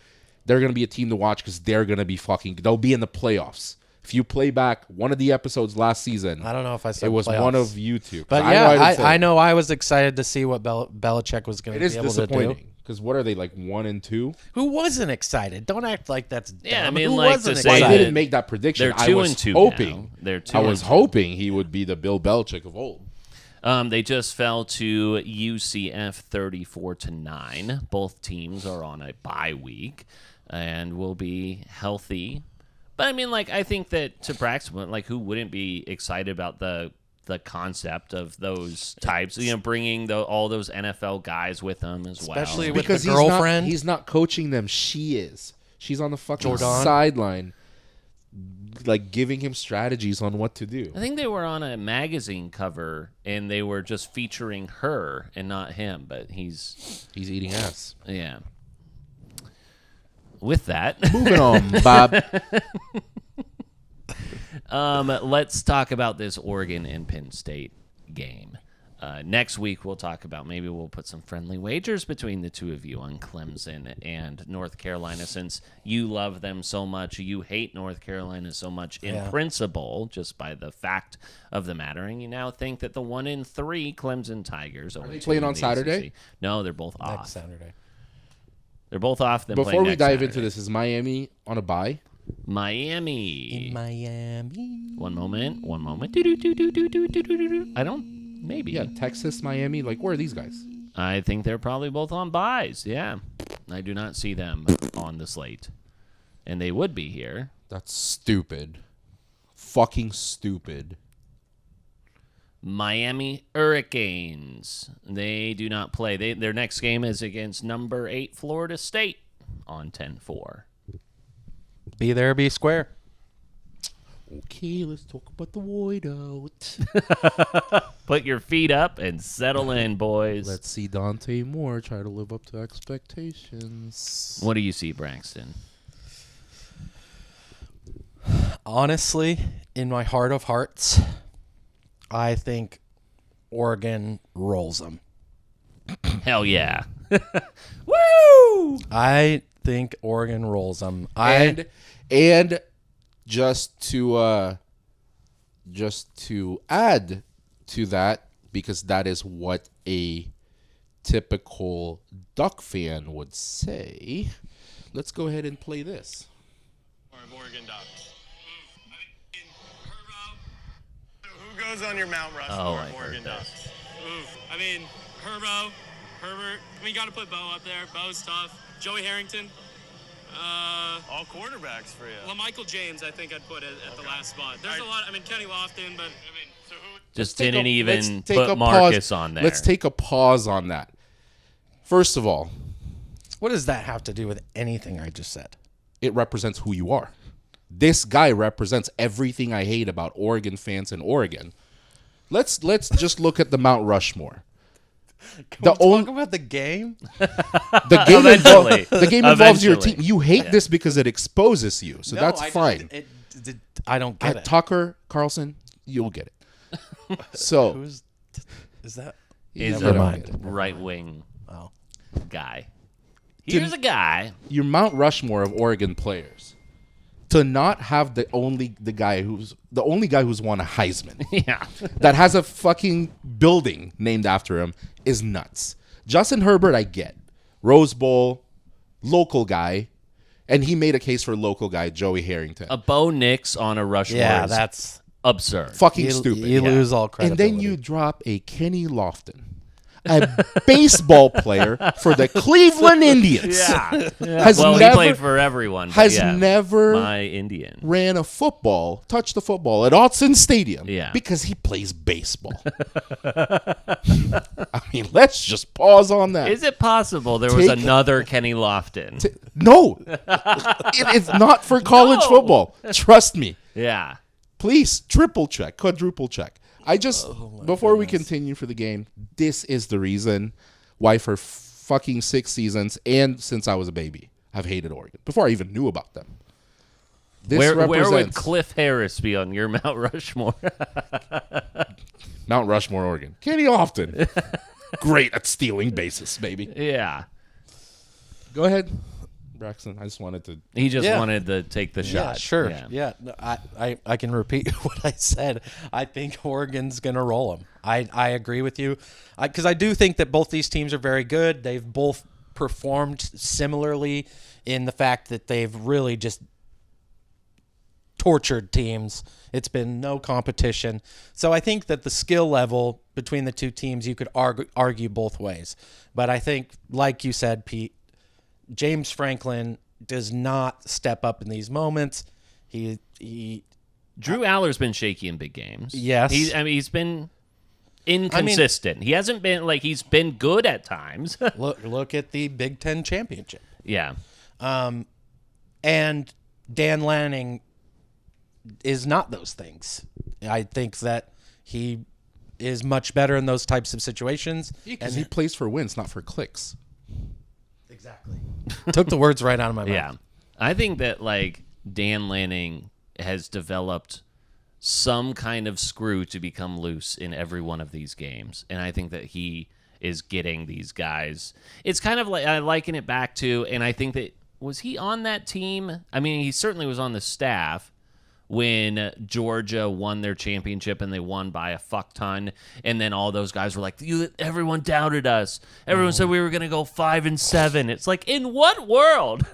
they're going to be a team to watch because they're going to be fucking... They'll be in the playoffs. If you play back one of the episodes last season... I don't know if I said it was playoffs. one of you two. But I know I was excited to see what Belichick was going to be able to do. disappointing. Because what are they, like 1 and 2? Who wasn't excited? Don't act like that's dumb. Yeah, I mean, Who like wasn't to say Well, I that- excited? didn't make that prediction. They're I 2 was and 2 hoping. now. They're 2 I and was 2. hoping he would be the Bill Belichick of old. They just fell to UCF 34-9. Both teams are on a bye week and will be healthy. But I mean, like, I think that to Braxton, like, who wouldn't be excited about the concept of those types? You know, bringing all those NFL guys with them as Especially well. with Because the girlfriend. he's not coaching them. She is. She's on the fucking Jordan. sideline, like giving him strategies on what to do. I think they were on a magazine cover and they were just featuring her and not him. But he's He's eating ass. yeah. With that, Moving on, Bob. let's talk about this Oregon and Penn State game. Next week, we'll talk about maybe we'll put some friendly wagers between the two of you on Clemson and North Carolina, since you love them so much. You hate North Carolina so much in principle, just by the fact of the matter, and you now think that the 1-3 Clemson Tigers are they playing on Saturday? No, they're both off. Next Saturday. They're both off. Then Before playing we next dive Saturday. into this, is Miami on a bye? Miami. In Miami. One moment. Do-do-do-do-do-do-do-do-do. I don't. Maybe. Yeah, Texas, Miami. Like, where are these guys? I think they're probably both on buys. Yeah. I do not see them on the slate. And they would be here. That's stupid. Fucking stupid. Miami Hurricanes. They do not play. Their next game is against number 8 Florida State on 10-4. Be there, be square. Okay, let's talk about the whiteout. Put your feet up and settle in, boys. Let's see Dante Moore try to live up to expectations. What do you see, Braxton? Honestly, in my heart of hearts, I think Oregon rolls them. Hell yeah. Woo! I think Oregon rolls them. And just to add to that, because that is what a typical Duck fan would say, let's go ahead and play this. Oregon Ducks. Who goes on your Mount Rushmore of Oregon Ducks? I mean, Herbert. We got to put Bo up there. Bo's tough. Joey Harrington. All quarterbacks for you. LaMichael James, I think I'd put at the last spot. There's a lot. I mean, Kenny Lofton, but so who? Just didn't even put Marcus on there. Let's take a pause on that. First of all, what does that have to do with anything I just said? It represents who you are. This guy represents everything I hate about Oregon fans in Oregon. Let's just look at the Mount Rushmore. Talk about the game? The game involves your team. You hate this because it exposes you, so that's fine. I don't get it. Tucker Carlson, you'll get it. So, is that? He's Never a mind. right-wing guy. Here's a guy. Your Mount Rushmore of Oregon players. To not have the only guy who's won a Heisman, that has a fucking building named after him is nuts. Justin Herbert, I get. Rose Bowl, local guy, and he made a case for local guy Joey Harrington. A Bo Nix on a Rushmore. Yeah, that's absurd. Fucking stupid. You lose all credibility. And then you drop a Kenny Lofton, a baseball player for the Cleveland Indians. Yeah. He played for everyone. Has never my Indian ran a football, touched the football at Autzen Stadium. Yeah. Because he plays baseball. I mean, let's just pause on that. Is it possible there was another Kenny Lofton? No. It's not for college football. Trust me. Yeah. Please, triple check, quadruple check. Before we continue for the game, this is the reason why for fucking 6 seasons and since I was a baby, I've hated Oregon. Before I even knew about them. Where would Cliff Harris be on your Mount Rushmore? Mount Rushmore, Oregon. Kenny Lofton. Great at stealing bases, baby. Yeah. Go ahead, Braxton. I just wanted to... He just wanted to take the shot. Yeah, sure. Yeah. No, I can repeat what I said. I think Oregon's going to roll them. I agree with you. Because I do think that both these teams are very good. They've both performed similarly in the fact that they've really just tortured teams. It's been no competition. So I think that the skill level between the two teams, you could argue both ways. But I think, like you said, Pete, James Franklin does not step up in these moments. Drew Allar's been shaky in big games. Yes. He's been inconsistent. He hasn't been he's been good at times. look at the Big Ten championship. Yeah. And Dan Lanning is not those things. I think that he is much better in those types of situations. Because he plays for wins, not for clicks. Exactly. Took the words right out of my mouth. Yeah. I think that Dan Lanning has developed some kind of screw to become loose in every one of these games. And I think that he is getting these guys. It's kind of like I liken it back to, and I think that, was he on that team? I mean, he certainly was on the staff, when Georgia won their championship and they won by a fuck ton, and then all those guys were like, everyone doubted us. Everyone said we were going to go 5-7. It's like, in what world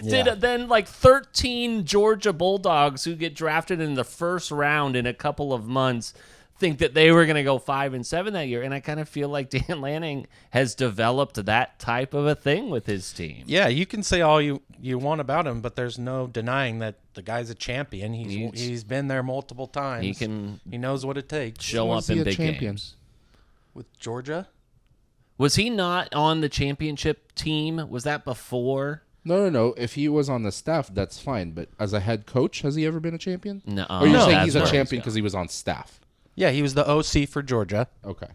did then like 13 Georgia Bulldogs who get drafted in the first round in a couple of months think that they were going to go 5-7 that year? And I kind of feel like Dan Lanning has developed that type of a thing with his team. Yeah, you can say all you want about him, but there's no denying that the guy's a champion. He's been there multiple times. He knows what it takes. Show up in big games. With Georgia? Was he not on the championship team? Was that before? No. If he was on the staff, that's fine. But as a head coach, has he ever been a champion? No. Or you're saying he's a champion because he was on staff? Yeah, he was the OC for Georgia. Okay.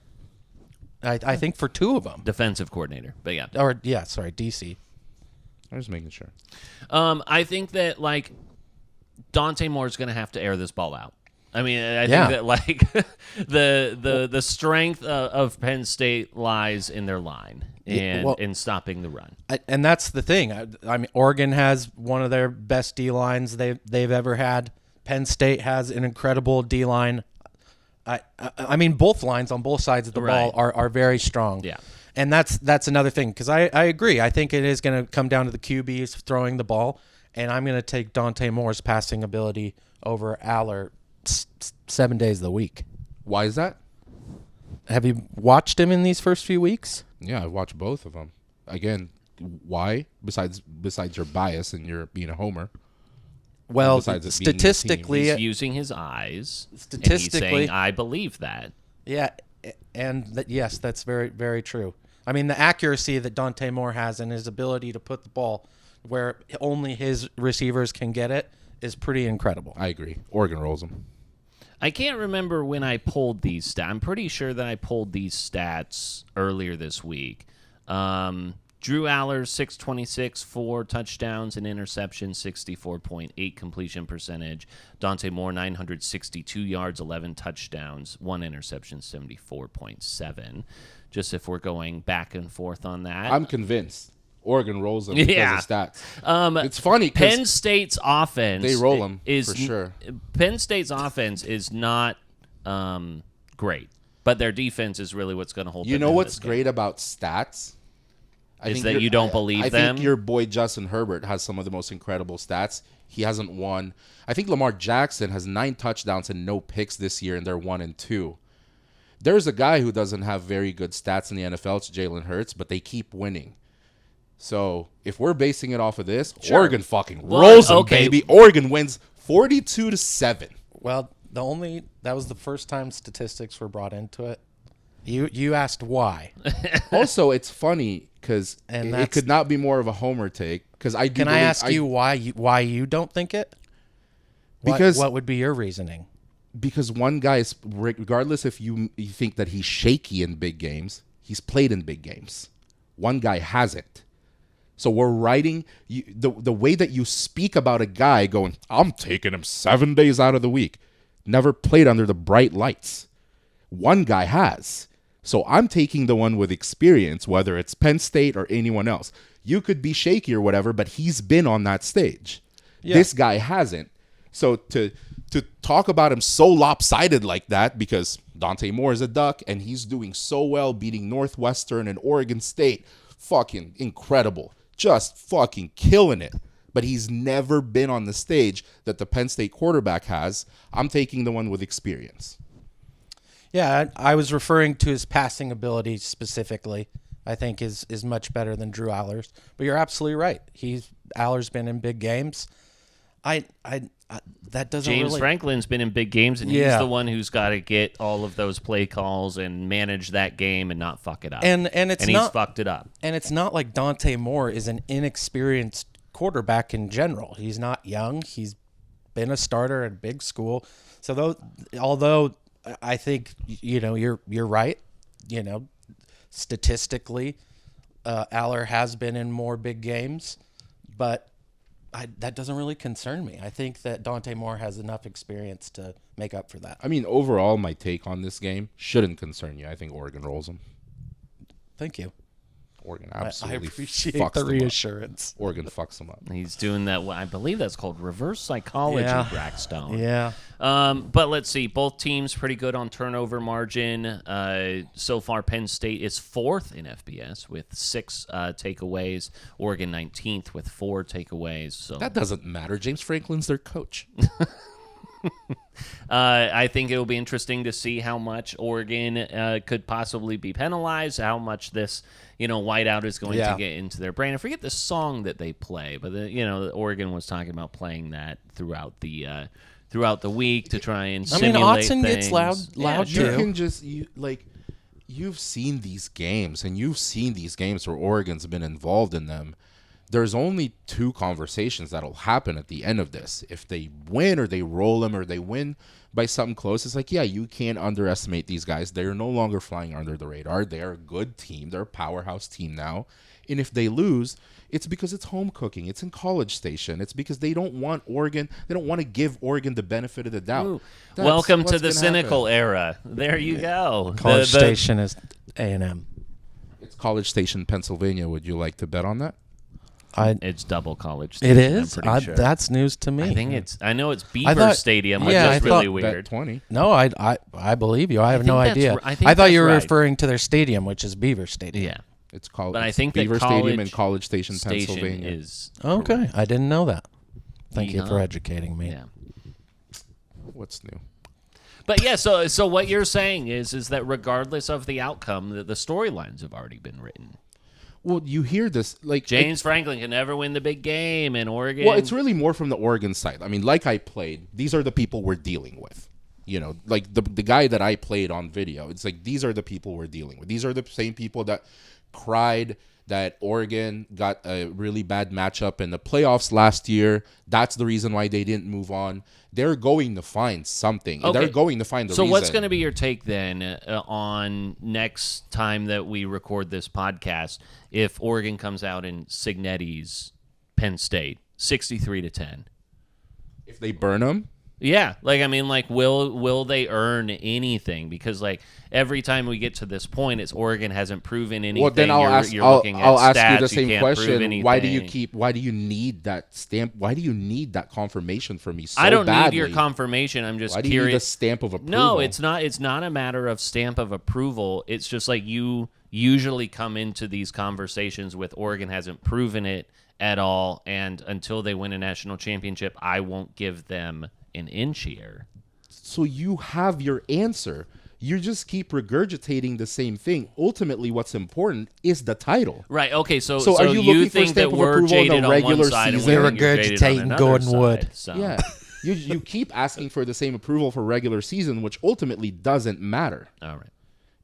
I think for 2 of them. Defensive coordinator, but yeah. I DC. was making sure. I think that, like, Dante Moore's going to have to air this ball out. I mean, I think that, like, the strength of Penn State lies in their line and in stopping the run. And that's the thing. I mean, Oregon has one of their best D-lines they've ever had. Penn State has an incredible D-line. I mean, both lines on both sides of the ball are very strong. Yeah. And that's another thing, because I agree. I think it is going to come down to the QBs throwing the ball, and I'm going to take Dante Moore's passing ability over Allar 7 days of the week. Why is that? Have you watched him in these first few weeks? Yeah, I watched both of them. Again, why? Besides your bias and you're being a homer. Well, statistically, he's using his eyes. Statistically, and he's saying, I believe that. Yeah, and yes, that's very, very true. I mean, the accuracy that Dante Moore has and his ability to put the ball where only his receivers can get it is pretty incredible. I agree. Oregon rolls him. I can't remember when I pulled these stats. I'm pretty sure that I pulled these stats earlier this week. Drew Allar, 626, 4 touchdowns and interceptions, 64.8 completion percentage. Dante Moore, 962 yards, 11 touchdowns, 1 interception, 74.7. Just if we're going back and forth on that. I'm convinced. Oregon rolls them because of stats. It's funny. Penn State's offense. They roll them, for sure. Penn State's offense is not great, but their defense is really what's going to hold them. You know what's great about stats? Is that you don't believe them? I think your boy Justin Herbert has some of the most incredible stats. He hasn't won. I think Lamar Jackson has 9 touchdowns and no picks this year, and they're 1-2. There's a guy who doesn't have very good stats in the NFL. It's Jalen Hurts, but they keep winning. So if we're basing it off of this, Oregon fucking rolls them, baby. Oregon wins 42-7. Well, that was the first time statistics were brought into it. You asked why. Also, it's funny because it could not be more of a homer take. Because I can I ask you why you don't think it? Because what would be your reasoning? Because one guy is, regardless if you think that he's shaky in big games, he's played in big games. One guy hasn't. So we're writing the way that you speak about a guy going, I'm taking him 7 days out of the week. Never played under the bright lights. One guy has. So I'm taking the one with experience, whether it's Penn State or anyone else. You could be shaky or whatever, but he's been on that stage. Yeah. This guy hasn't. So to talk about him so lopsided like that, because Dante Moore is a Duck and he's doing so well beating Northwestern and Oregon State, fucking incredible. Just fucking killing it. But he's never been on the stage that the Penn State quarterback has. I'm taking the one with experience. Yeah, I was referring to his passing ability specifically. I think is much better than Drew Allar's. But you're absolutely right. Allar's been in big games. That doesn't James really... Franklin's been in big games, and he's the one who's got to get all of those play calls and manage that game and not fuck it up. And he's fucked it up. And it's not like Dante Moore is an inexperienced quarterback in general. He's not young. He's been a starter at a big school. So although I think you're right, statistically, Allar has been in more big games, but that doesn't really concern me. I think that Dante Moore has enough experience to make up for that. I mean, overall, my take on this game shouldn't concern you. I think Oregon rolls them. Thank you. Oregon I absolutely appreciate fucks the them up. reassurance. Oregon fucks them up. He's doing that. I believe that's called reverse psychology, Braxton. Yeah. But let's see. Both teams pretty good on turnover margin. So far, Penn State is 4th in FBS with 6 takeaways. Oregon 19th with 4 takeaways. So That doesn't matter. James Franklin's their coach. I think it'll be interesting to see how much Oregon could possibly be penalized, how much this, whiteout is going to get into their brain. I forget the song that they play, but Oregon was talking about playing that throughout the week to try and simulate Autzen things. gets loud too. You can just you've seen these games, and you've seen these games where Oregon's been involved in them. There's only 2 conversations that'll happen at the end of this. If they win or they roll them or they win by something close, it's like, yeah, you can't underestimate these guys. They're no longer flying under the radar. They're a good team. They're a powerhouse team now. And if they lose, it's because it's home cooking. It's in College Station. It's because they don't want Oregon. They don't want to give Oregon the benefit of the doubt. Ooh. Welcome to the cynical era. There you go. College Station is A&M. It's College Station, Pennsylvania. Would you like to bet on that? It's double College Station. It is? I'm pretty sure. That's news to me. I know it's Beaver Stadium, which is really weird. Bet 20. No, I believe you. I have no idea. I thought you were right. referring to their stadium, which is Beaver Stadium. Yeah. It's called But I think Beaver that Stadium in College Station, Pennsylvania. Is okay. correct. I didn't know that. Thank you Yeehaw. for educating me. Yeah. What's new? But yeah, so what you're saying is that regardless of the outcome, the storylines have already been written. Well, you hear this like James Franklin can never win the big game in Oregon. Well, it's really more from the Oregon side. I mean, like I played, these are the people we're dealing with. Like the guy that I played on video, it's like these are the people we're dealing with. These are the same people that cried that Oregon got a really bad matchup in the playoffs last year. That's the reason why they didn't move on. They're going to find something. Okay. They're going to find the reason. So what's going to be your take then on next time that we record this podcast if Oregon comes out in Signetti's Penn State 63-10? If they burn them? Yeah, will they earn anything? Because every time we get to this point, it's Oregon hasn't proven anything. Well, then I'll ask you the same question. Why do you need that stamp? Why do you need that confirmation from me so badly? I don't need your confirmation. I'm just curious. Why do you need a stamp of approval? No, it's not. It's not a matter of stamp of approval. It's just you usually come into these conversations with Oregon hasn't proven it at all, and until they win a national championship, I won't give them an inch here. So you have your answer. You just keep regurgitating the same thing. Ultimately, what's important is the title. Right. Okay. So are you looking think for that stamp of we're approval in jaded a on regular one side and season? we're regurgitating Gordon Wood. So. Yeah. You keep asking for the same approval for regular season, which ultimately doesn't matter. All right.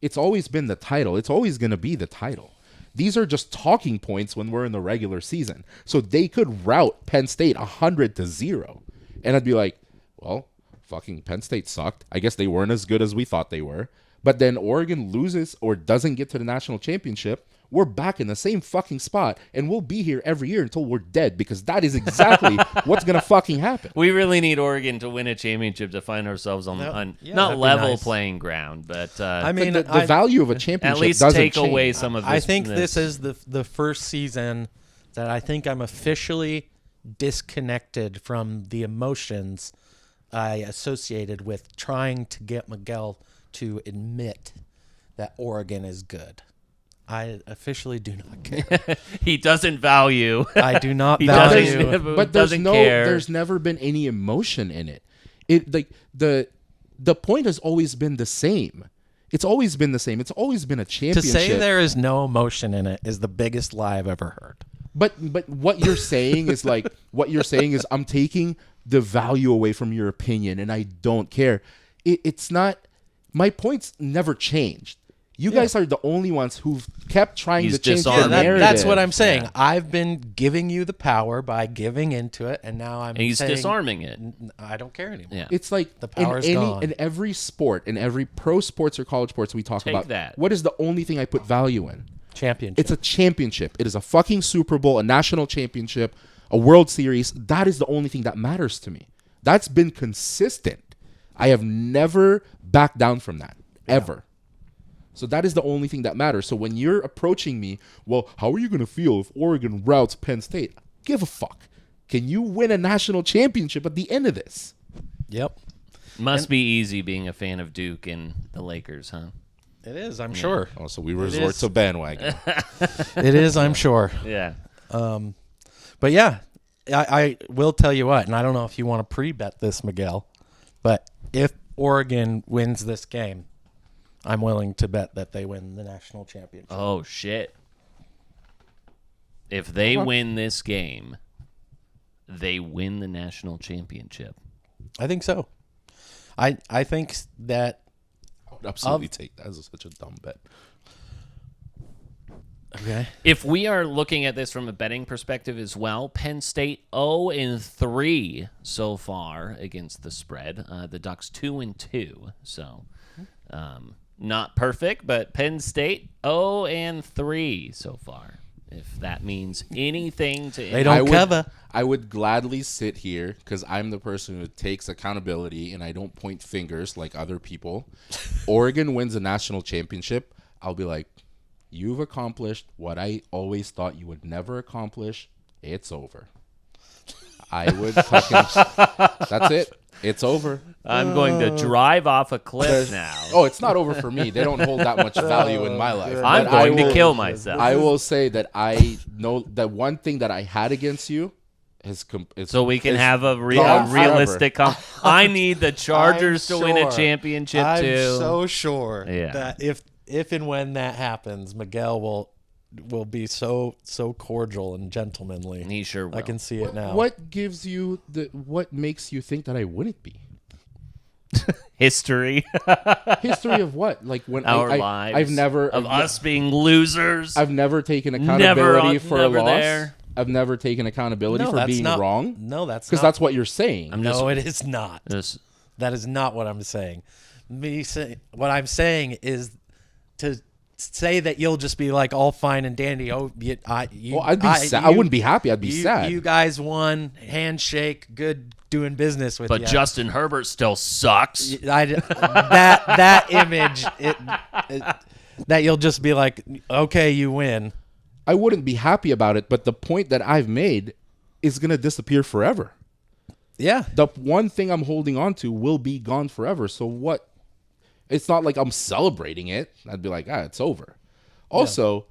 It's always been the title. It's always going to be the title. These are just talking points when we're in the regular season. So they could rout Penn State 100-0. And I'd be like, well, fucking Penn State sucked. I guess they weren't as good as we thought they were. But then Oregon loses or doesn't get to the national championship. We're back in the same fucking spot, and we'll be here every year until we're dead, because that is exactly what's going to fucking happen. We really need Oregon to win a championship to find ourselves on not level playing ground, but I mean, the value of a championship at least doesn't take change. away some of this. I think this is the first season that I think I'm officially disconnected from the emotions I associated with trying to get Miguel to admit that Oregon is good. I officially do not care. He doesn't value. I do not value. But there's never been any emotion in it. The point has always been the same. It's always been the same. It's always been a championship. To say there is no emotion in it is the biggest lie I've ever heard. But what you're saying is I'm taking the value away from your opinion, and I don't care. It's not. My points never changed. You guys are the only ones who've kept trying to change the narrative. That's what I'm saying. Yeah. I've been giving you the power by giving into it, and now he's disarming it. I don't care anymore. Yeah. It's like the power's gone. In every sport, in every pro sports or college sports we talk about, that. What is the only thing I put value in? Championship. It's a championship. It is a fucking Super Bowl, a national championship, a World Series. That is the only thing that matters to me. That's been consistent. I have never backed down from that, ever. So that is the only thing that matters. So when you're approaching me, well, how are you going to feel if Oregon routs Penn State? Give a fuck. Can you win a national championship at the end of this? Yep. Must be easy being a fan of Duke and the Lakers, huh? It is, I'm sure. Oh, so we resort to bandwagon. It is, I'm sure. Yeah. But yeah, I will tell you what, and I don't know if you want to pre-bet this, Miguel, but if Oregon wins this game, I'm willing to bet that they win the national championship. Oh, shit. If they win this game, they win the national championship. I think so. I think that I would absolutely take that as such a dumb bet. Okay. If we are looking at this from a betting perspective as well, Penn State 0-3 so far against the spread. The Ducks 2-2. So not perfect, but Penn State 0-3 so far. If that means anything to they don't cover. I would gladly sit here because I'm the person who takes accountability and I don't point fingers like other people. Oregon wins a national championship. I'll be like, you've accomplished what I always thought you would never accomplish. It's over. I would fucking... That's it. It's over. I'm going to drive off a cliff now. Oh, it's not over for me. They don't hold that much value in my life. I'm going to kill myself. I will say that I know that one thing that I had against you is so we can have a realistic I need the Chargers to win a championship too. I'm so sure Yeah. that if and when that happens, Miguel will be so cordial and gentlemanly. He sure will. I can see it now. What makes you think that I wouldn't be? History. History of what? Like when our lives. I've never of us being losers. I've never taken accountability for a loss. There. I've never taken accountability for being wrong. No, that's because that's what you're saying. No, it is not. That is not what I'm saying. What I'm saying is to say that you'll just be like all fine and dandy. Oh, I'd be sad. I wouldn't be happy. I'd be sad. You guys won. Handshake. Good doing business with you. But Justin Herbert still sucks. That image, that you'll just be like, okay, you win. I wouldn't be happy about it, but the point that I've made is going to disappear forever. Yeah. The one thing I'm holding on to will be gone forever. So what? It's not like I'm celebrating it. I'd be like, it's over. Also,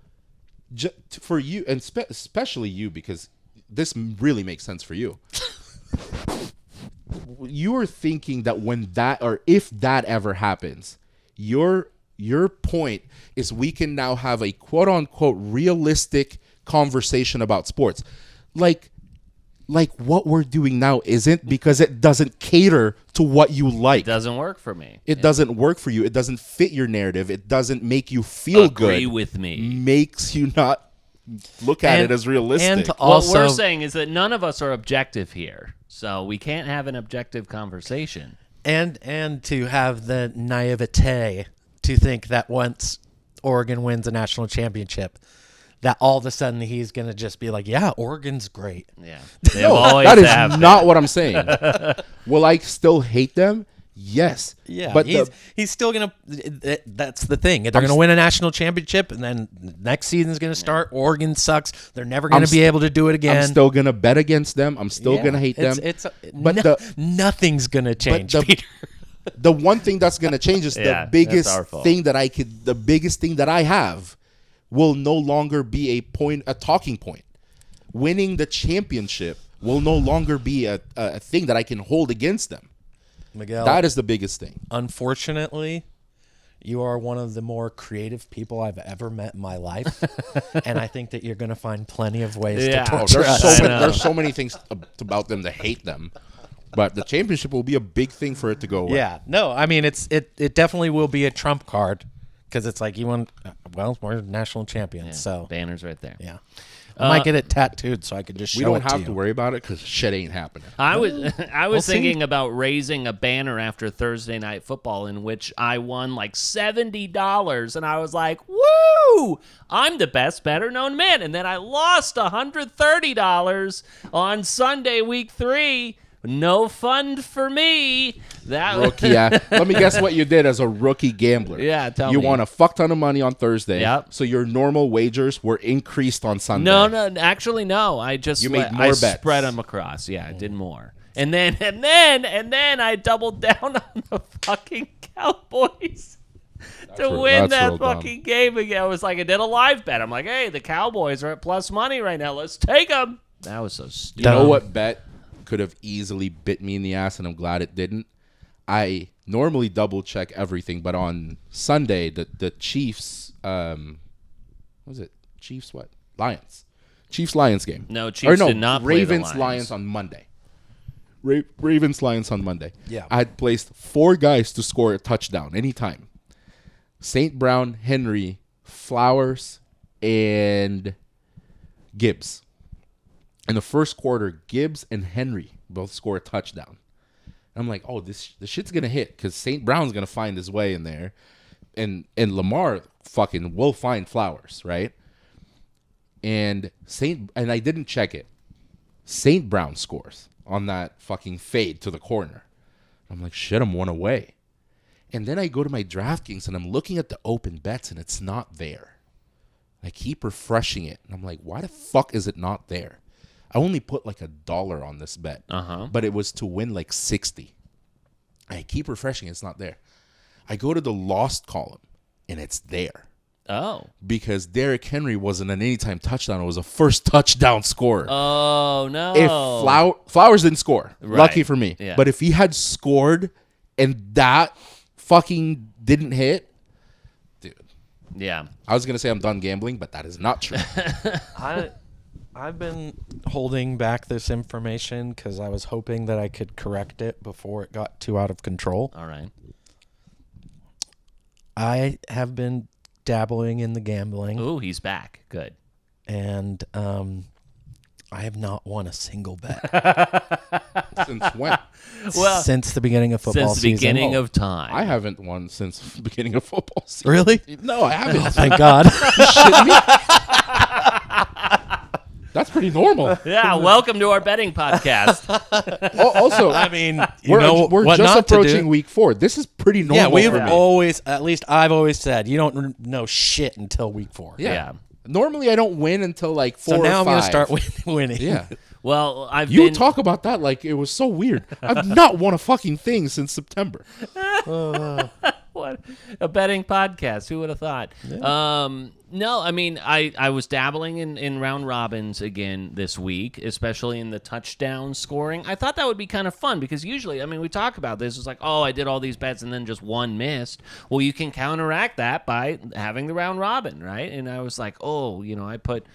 for you, and especially you, because this really makes sense for you. You are thinking that when that, or if that ever happens, your point is we can now have a quote unquote realistic conversation about sports. Like what we're doing now isn't, because it doesn't cater to what you like. It doesn't work for me. It doesn't work for you. It doesn't fit your narrative. It doesn't make you feel good. Agree with me. Makes you not look at it as realistic. And also, what we're saying is that none of us are objective here. So we can't have an objective conversation. And to have the naivete to think that once Oregon wins a national championship, that all of a sudden he's going to just be like, yeah, Oregon's great. Yeah. No, that is not what I'm saying. Will I still hate them? Yes. Yeah, but he's still going to – that's the thing. They're going to win a national championship, and then next season's going to start. Oregon sucks. They're never going to be able to do it again. I'm still going to bet against them. I'm still going to hate them. Nothing's going to change, Peter. The one thing that's going to change is the biggest thing the biggest thing that I have will no longer be a talking point. Winning the championship will no longer be a thing that I can hold against them. Miguel, that is the biggest thing. Unfortunately, you are one of the more creative people I've ever met in my life, and I think that you're going to find plenty of ways to torture us. There's so many things about them to hate them, but the championship will be a big thing for it to go away. Yeah, no, I mean it definitely will be a trump card, because it's like you won. Well, we're national champions, so banners right there. Yeah. I might get it tattooed so I can just show it to you. We don't have to worry about it because shit ain't happening. I was thinking about raising a banner after Thursday Night Football in which I won like $70, and I was like, woo! I'm the best, better known man. And then I lost $130 on Sunday, week 3, No fun for me. That Rookie. Let me guess what you did as a rookie gambler. Yeah, tell you me. You won a fuck ton of money on Thursday. Yep. So your normal wagers were increased on Sunday. No, actually no. I just You made more bets. Spread them across. Yeah, I did more. And then I doubled down on the fucking Cowboys to win that fucking game again. I was like, I did a live bet. I'm like, hey, the Cowboys are at plus money right now. Let's take them. That was so stupid. You know what bet could have easily bit me in the ass, and I'm glad it didn't? I normally double check everything, but on Sunday, the Chiefs, what was it? Chiefs what? Lions. Chiefs-Lions game. No, Chiefs did not play the Lions. Ravens-Lions on Monday. Ravens-Lions on Monday. Yeah. I had placed 4 guys to score a touchdown anytime. St. Brown, Henry, Flowers, and Gibbs. In the first quarter, Gibbs and Henry both score a touchdown. And I'm like, oh, this shit's going to hit because St. Brown's going to find his way in there. And Lamar fucking will find Flowers, right? And I didn't check it. St. Brown scores on that fucking fade to the corner. I'm like, shit, I'm 1 away. And then I go to my DraftKings and I'm looking at the open bets and it's not there. I keep refreshing it. And I'm like, why the fuck is it not there? I only put like $1 on this bet. But it was to win like 60. I keep refreshing it. It's not there. I go to the lost column and it's there. Oh. Because Derrick Henry wasn't an anytime touchdown. It was a first touchdown scorer. Oh, no. If Flowers didn't score, Right. lucky for me. Yeah. But if he had scored and that fucking didn't hit, dude. Yeah. I was going to say I'm done gambling, but that is not true. I've been holding back this information because I was hoping that I could correct it before it got too out of control. All right. I have been dabbling in the gambling. Ooh, he's back. Good. And I have not won a single bet. Since when? Well, since the beginning of football season. Since the season. beginning of time. I haven't won since the beginning of football season. Really? No, I haven't. Oh, thank God. You shitting me? That's pretty normal. Yeah, welcome to our betting podcast. Also, I mean, we're what just not to approaching do. week 4. This is pretty normal. Yeah, we've for me. always, at least I've always said, you don't know shit until week 4. Yeah. Normally, I don't win until like 4 So now or 5. I'm going to start winning. Yeah. Well, You talk about that like it was so weird. I've not won a fucking thing since September. What a betting podcast. Who would have thought? Yeah. No, I mean, I was dabbling in round robins again this week, especially in the touchdown scoring. I thought that would be kind of fun because usually, I mean, we talk about this. It's like, oh, I did all these bets and then just one missed. Well, you can counteract that by having the round robin, right? And I was like, oh, I put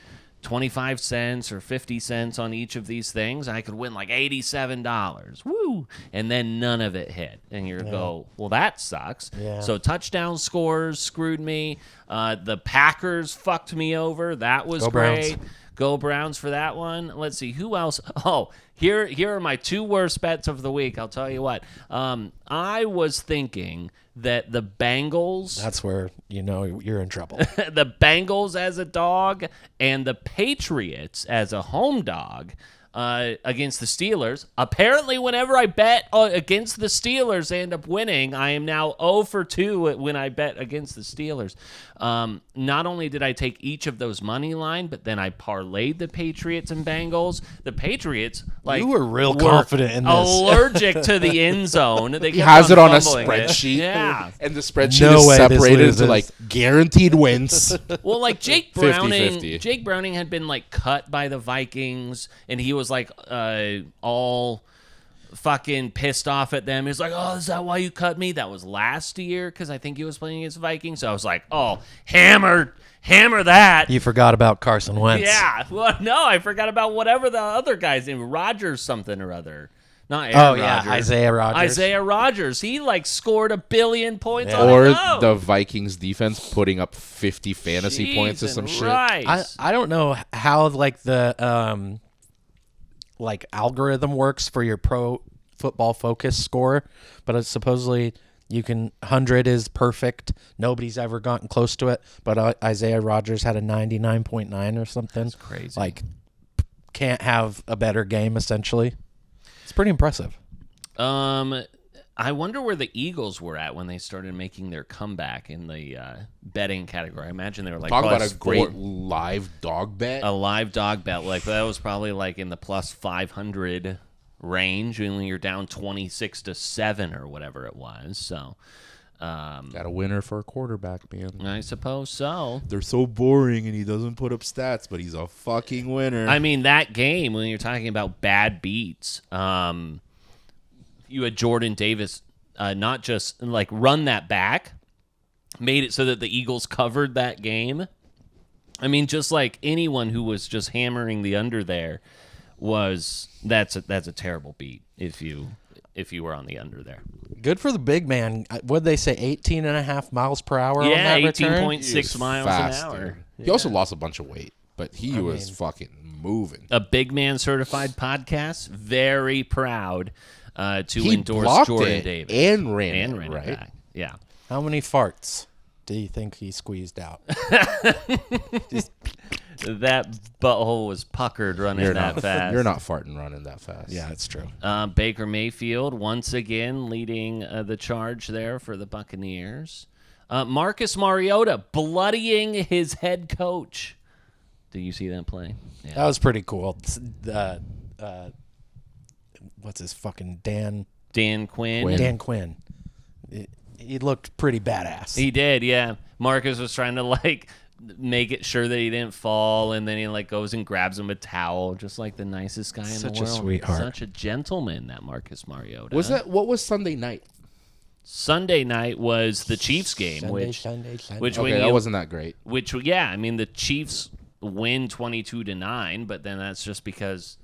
25 cents or 50 cents on each of these things, I could win like $87. Woo! And then none of it hit. And you go, well, that sucks. Yeah. So touchdown scores screwed me. The Packers fucked me over. That was great. Browns. Go Browns for that one. Let's see, who else? Oh, here are my 2 worst bets of the week. I'll tell you what. I was thinking that the Bengals... That's where you're in trouble. the Bengals as a dog and the Patriots as a home dog against the Steelers. Apparently, whenever I bet against the Steelers, I end up winning. I am now 0 for 2 when I bet against the Steelers. Not only did I take each of those money line, but then I parlayed the Patriots and Bengals. The Patriots, you were real confident in this. Allergic to the end zone. He has it on a fumbling spreadsheet. Yeah. And the spreadsheet is separated into like guaranteed wins. Well, like Jake Browning, 50-50. Jake Browning had been like cut by the Vikings, and he was like all fucking pissed off at them. He was like, "Oh, is that why you cut me?" That was last year because I think he was playing against the Vikings. So I was like, "Oh, hammer that." You forgot about Carson Wentz. Yeah. Well, no, I forgot about whatever the other guy's name, Rodgers something or other. Not Aaron Rodgers. Isaiah Rodgers. Isaiah Rodgers. He like scored 1 billion points on Or his own. the Vikings defense putting up 50 fantasy points or some shit. I don't know how like the like algorithm works for your Pro Football Focus score, but supposedly you can 100 is perfect. Nobody's ever gotten close to it, but Isaiah Rodgers had a 99.9 or something. That's crazy. Like can't have a better game essentially. It's pretty impressive. I wonder where the Eagles were at when they started making their comeback in the betting category. I imagine they were like talk about a great live dog bet. A live dog bet, like that was probably like in the plus 500 range, and you're down 26-7 or whatever it was. So, got a winner for a quarterback, man. I suppose so. They're so boring, and he doesn't put up stats, but he's a fucking winner. I mean, that game when you're talking about bad beats. You had Jordan Davis not just like run that back, made it so that the Eagles covered that game. I mean, just like anyone who was just hammering the under there that's a terrible beat if you were on the under there. Good for the big man. What'd they say, 18.5 miles per hour on that return? 18.6 miles an hour. He also lost a bunch of weight, but he was fucking moving. A big man certified podcast, very proud to endorse Jordan Davis. And ran it back. Yeah. How many farts do you think he squeezed out? That butthole was puckered running fast. You're not farting running that fast. Yeah, that's true. Baker Mayfield once again leading the charge there for the Buccaneers. Marcus Mariota bloodying his head coach. Did you see that play? Yeah. That was pretty cool. What's his fucking Dan Quinn? Dan Quinn. He looked pretty badass. He did, yeah. Marcus was trying to like make it sure that he didn't fall, and then he like goes and grabs him a towel, just like the nicest guy in the world. Such a sweetheart. Such a gentleman, that Marcus Mariota. What was Sunday night? Sunday night was the Chiefs game, which that wasn't that great. Which, yeah, I mean the Chiefs win 22-9, but then that's just because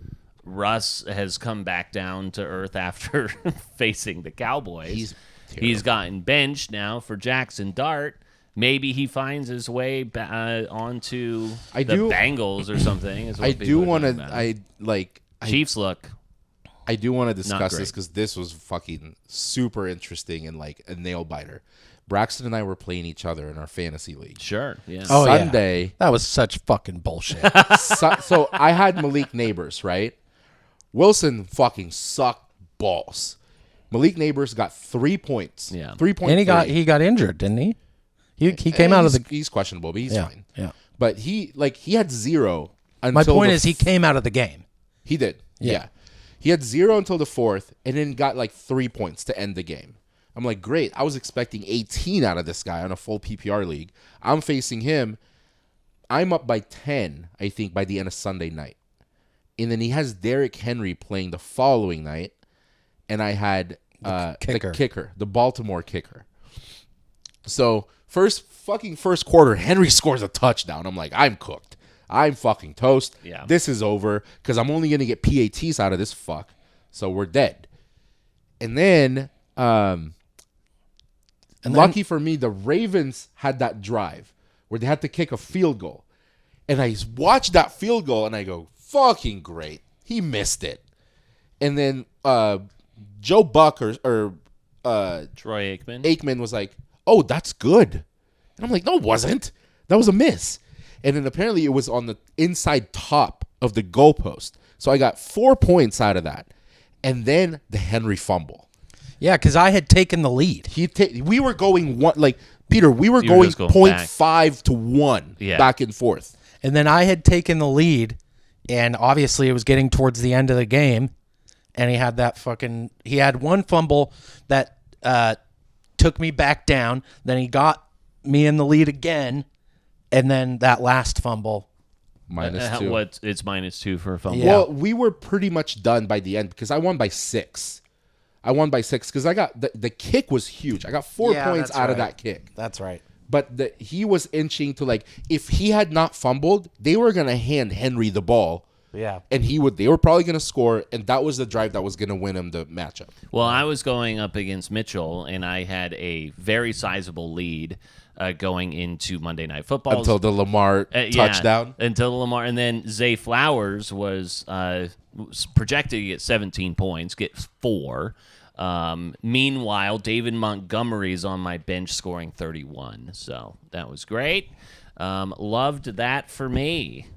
Russ has come back down to earth after facing the Cowboys. He's gotten benched now for Jackson Dart. Maybe he finds his way onto Bengals or something. I do want to. Chiefs look. I do want to discuss this because this was fucking super interesting and like a nail biter. Braxton and I were playing each other in our fantasy league. Sure. Yeah. Oh, Sunday. Yeah. That was such fucking bullshit. So I had Malik Neighbors, right? Wilson fucking sucked balls. Malik Neighbors got 3 points. Yeah. 3.3. And he got injured, didn't he? He came out of the. He's questionable, but he's fine. Yeah. But he had 0 until my point is he came out of the game. He did. Yeah. He had 0 until the 4th, and then got like 3 points to end the game. I'm like, great. I was expecting 18 out of this guy on a full PPR league. I'm facing him. I'm up by 10, I think, by the end of Sunday night. And then he has Derrick Henry playing the following night, and I had the kicker, the Baltimore kicker. So first quarter, Henry scores a touchdown. I'm like, I'm cooked. I'm fucking toast. Yeah. This is over because I'm only going to get PATs out of this fuck. So we're dead. And then, lucky for me, the Ravens had that drive where they had to kick a field goal. And I watched that field goal and I go, fucking great. He missed it. And then Joe Buck or Troy Aikman was like, oh, that's good. And I'm like, no, it wasn't. That was a miss. And then apparently it was on the inside top of the goalpost. So I got 4 points out of that. And then the Henry fumble. Yeah, because I had taken the lead. We were going Peter, we were going 0.5 to 1 back and forth. And then I had taken the lead, and obviously it was getting towards the end of the game, and he had one fumble that took me back down. Then he got me in the lead again, and then that last fumble. -2. It's -2 for a fumble. Yeah. Well, we were pretty much done by the end because I won by 6. Because I got the kick was huge. I got 4 points out of that kick. That's right. But he was inching to if he had not fumbled, they were gonna hand Henry the ball. Yeah. And they were probably gonna score, and that was the drive that was gonna win him the matchup. Well, I was going up against Mitchell, and I had a very sizable lead going into Monday Night Football until the Lamar touchdown. Until the Lamar, and then Zay Flowers was projected to get 17 points, get 4. Meanwhile, David Montgomery's on my bench scoring 31. So that was great. Loved that for me.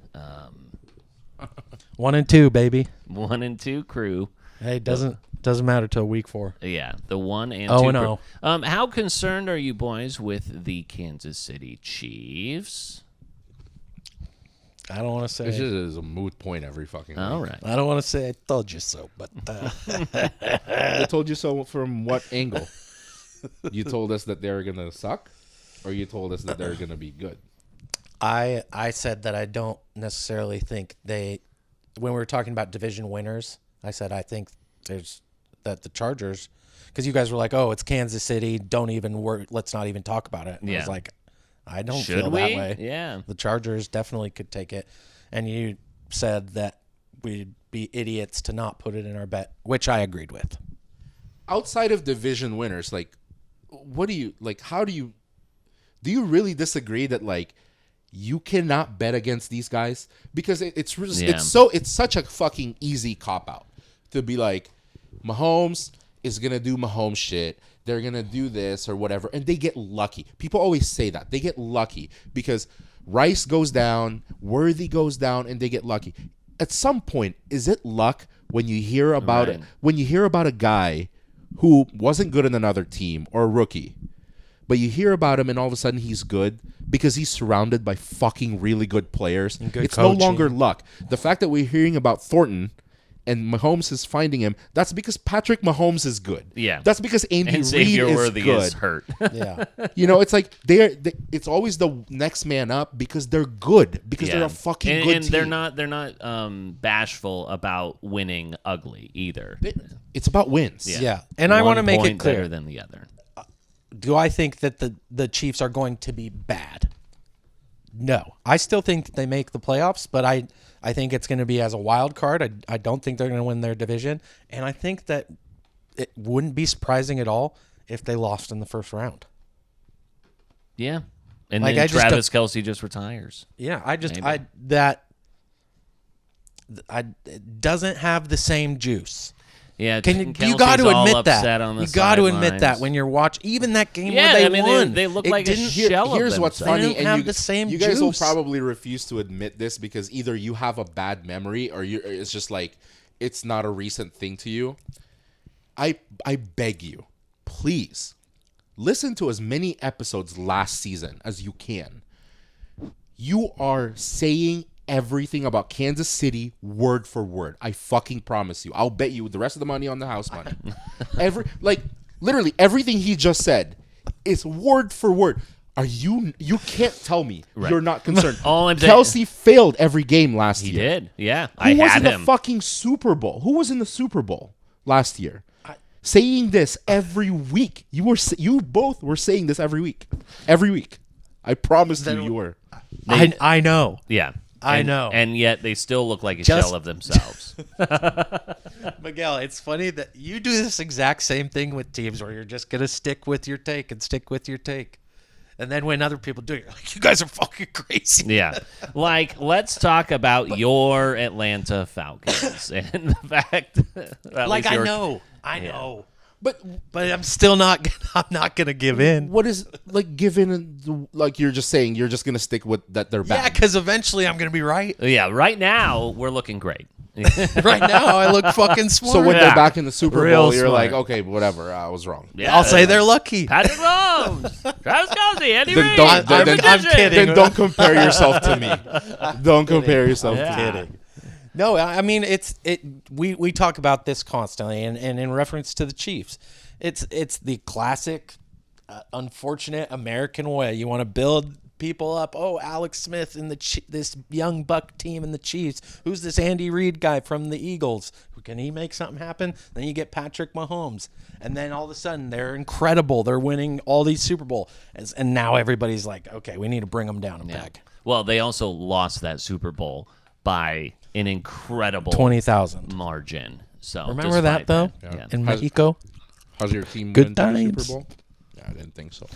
1 and 2, baby. 1 and 2 crew. Hey, doesn't matter till week 4. Yeah, the 1-2. 0-0. How concerned are you boys with the Kansas City Chiefs? I don't want to say. This is a moot point every fucking week. All right. I don't want to say I told you so, but I told you so from what angle? You told us that they're gonna suck, or you told us that they're gonna be good? I said that I don't necessarily think they. When we were talking about division winners, I said I think that the Chargers, because you guys were like, "Oh, it's Kansas City. Don't even worry. Let's not even talk about it." And I was like, I don't feel that way. Yeah. The Chargers definitely could take it. And you said that we'd be idiots to not put it in our bet, which I agreed with. Outside of division winners, like, what do you like? How do you really disagree that like you cannot bet against these guys? Because it's such a fucking easy cop out to be like, Mahomes is gonna do Mahomes shit. They're gonna do this or whatever, and they get lucky. People always say that they get lucky because Rice goes down, Worthy goes down, and they get lucky. At some point, is it luck when you hear about it? When you hear about a guy who wasn't good in another team or a rookie, but you hear about him and all of a sudden he's good because he's surrounded by fucking really good players. It's coaching. No longer luck. The fact that we're hearing about Thornton and Mahomes is finding him, that's because Patrick Mahomes is good. Yeah. That's because Andy Reid is Worthy good. Is hurt. Yeah. You know, it's like it's always the next man up because they're good, because they're a fucking good team. And they're not bashful about winning ugly either. It's about wins. Yeah. And I want to make it clear. Better than the other. Do I think that the Chiefs are going to be bad? No. I still think that they make the playoffs, but I think it's going to be as a wild card. I don't think they're going to win their division. And I think that it wouldn't be surprising at all if they lost in the first round. Yeah. And like, then Travis Kelce just retires. Yeah, it doesn't have the same juice. Yeah, you got to admit that. You got to admit that when you're watching even that game where they won. They look like a shell of Here's what's funny, and have the same you guys juice. will probably refuse to admit this because either you have a bad memory or it's just like it's not a recent thing to you. I beg you, please listen to as many episodes last season as you can. You are saying everything about Kansas City word for word. I fucking promise you. I'll bet you the rest of the money on the house money. Literally everything he just said is word for word. You can't tell me you're not concerned. Kelce failed every game last year. He did. Yeah. Who was in the fucking Super Bowl? Who was in the Super Bowl last year? Saying this every week. You both were saying this every week. Every week. I promise you were. I know. Yeah. I know. And yet they still look like a shell of themselves. Miguel, it's funny that you do this exact same thing with teams where you're just going to stick with your take and stick with your take. And then when other people do it, you're like, you guys are fucking crazy. Yeah. Like, let's talk about your Atlanta Falcons and the fact that like, I know. But I'm still not gonna give in. What is like give in? Like you're just saying you're just gonna stick with that they're bad. Yeah, because eventually I'm gonna be right. Yeah, right now we're looking great. Right now I look fucking smart. So when they're back in the Super Bowl, you're smart. like, okay, whatever, I was wrong. Yeah, I'll say they're lucky. Patrick Mahomes, Travis Kelce, Andy Reid. I'm kidding. Then don't compare yourself to me. Don't compare yourself to me. Kidding. No, I mean we talk about this constantly, and in reference to the Chiefs, it's the classic, unfortunate American way. You want to build people up. Oh, Alex Smith and this young buck team in the Chiefs. Who's this Andy Reid guy from the Eagles? Can he make something happen? Then you get Patrick Mahomes, and then all of a sudden they're incredible. They're winning all these Super Bowl, and now everybody's like, okay, we need to bring them down a peg. Well, they also lost that Super Bowl by an incredible 20,000 margin. So remember that though, in Mexico. How's your team? Good times. times. Super Bowl? Yeah, I didn't think so.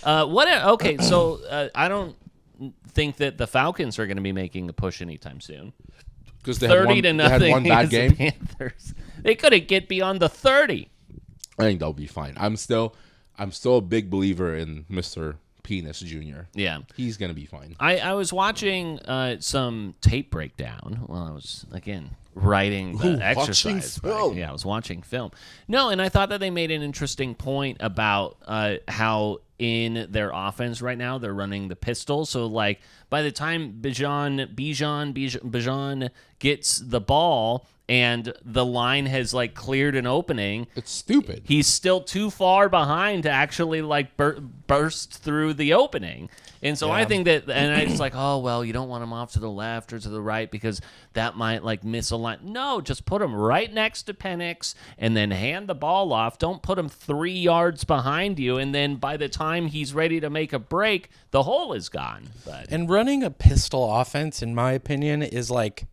Okay, so I don't think that the Falcons are going to be making a push anytime soon. Because they 30 to nothing. They had one bad against the game. Panthers. They couldn't get beyond the 30. I think they'll be fine. I'm still a big believer in Mr. Penis Jr. Yeah. He's going to be fine. I was watching some tape breakdown while I was, again, writing the watching exercise. film. Yeah, I was watching film. No, and I thought that they made an interesting point about how in their offense right now they're running the pistol. So like by the time Bijan gets the ball and the line has like cleared an opening, it's stupid. He's still too far behind to actually like burst through the opening. And so I think that, and it's like, oh, well, you don't want him off to the left or to the right because that might like miss a line. No, just put him right next to Penix and then hand the ball off. Don't put him 3 yards behind you. And then by the time he's ready to make a break, the hole is gone. And running a pistol offense, in my opinion, is like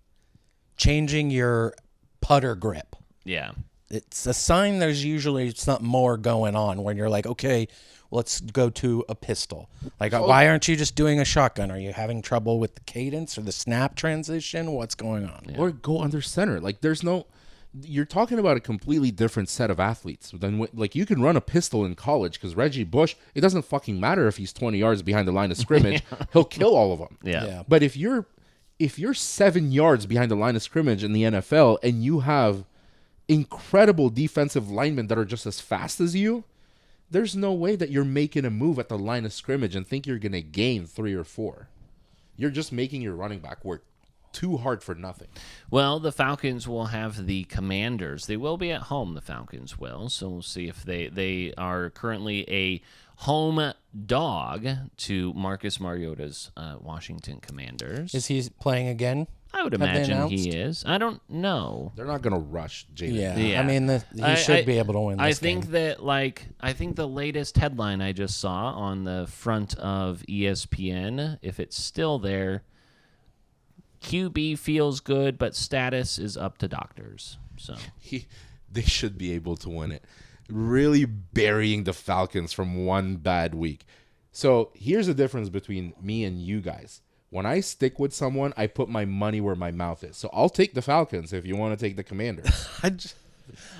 changing your putter grip. Yeah. It's a sign there's usually something more going on when you're like, okay, let's go to a pistol. Like, why aren't you just doing a shotgun? Are you having trouble with the cadence or the snap transition? What's going on? Yeah. Or go under center. Like, there's no... You're talking about a completely different set of athletes. Like, you can run a pistol in college because Reggie Bush, it doesn't fucking matter if he's 20 yards behind the line of scrimmage. He'll kill all of them. Yeah. But if you're 7 yards behind the line of scrimmage in the NFL and you have incredible defensive linemen that are just as fast as you, there's no way that you're making a move at the line of scrimmage and think you're going to gain 3 or 4. You're just making your running back work too hard for nothing. Well, the Falcons will have the Commanders. They will be at home, the Falcons will. So we'll see if they are currently a home dog to Marcus Mariota's Washington Commanders. Is he playing again? I would imagine he is. I don't know. They're not going to rush Jaden. Yeah. I mean, he should be able to win this I think game. that, like, I think the latest headline I just saw on the front of ESPN, if it's still there, QB feels good, but status is up to doctors. So they should be able to win it. Really burying the Falcons from one bad week. So here's the difference between me and you guys. When I stick with someone, I put my money where my mouth is. So I'll take the Falcons if you want to take the Commanders.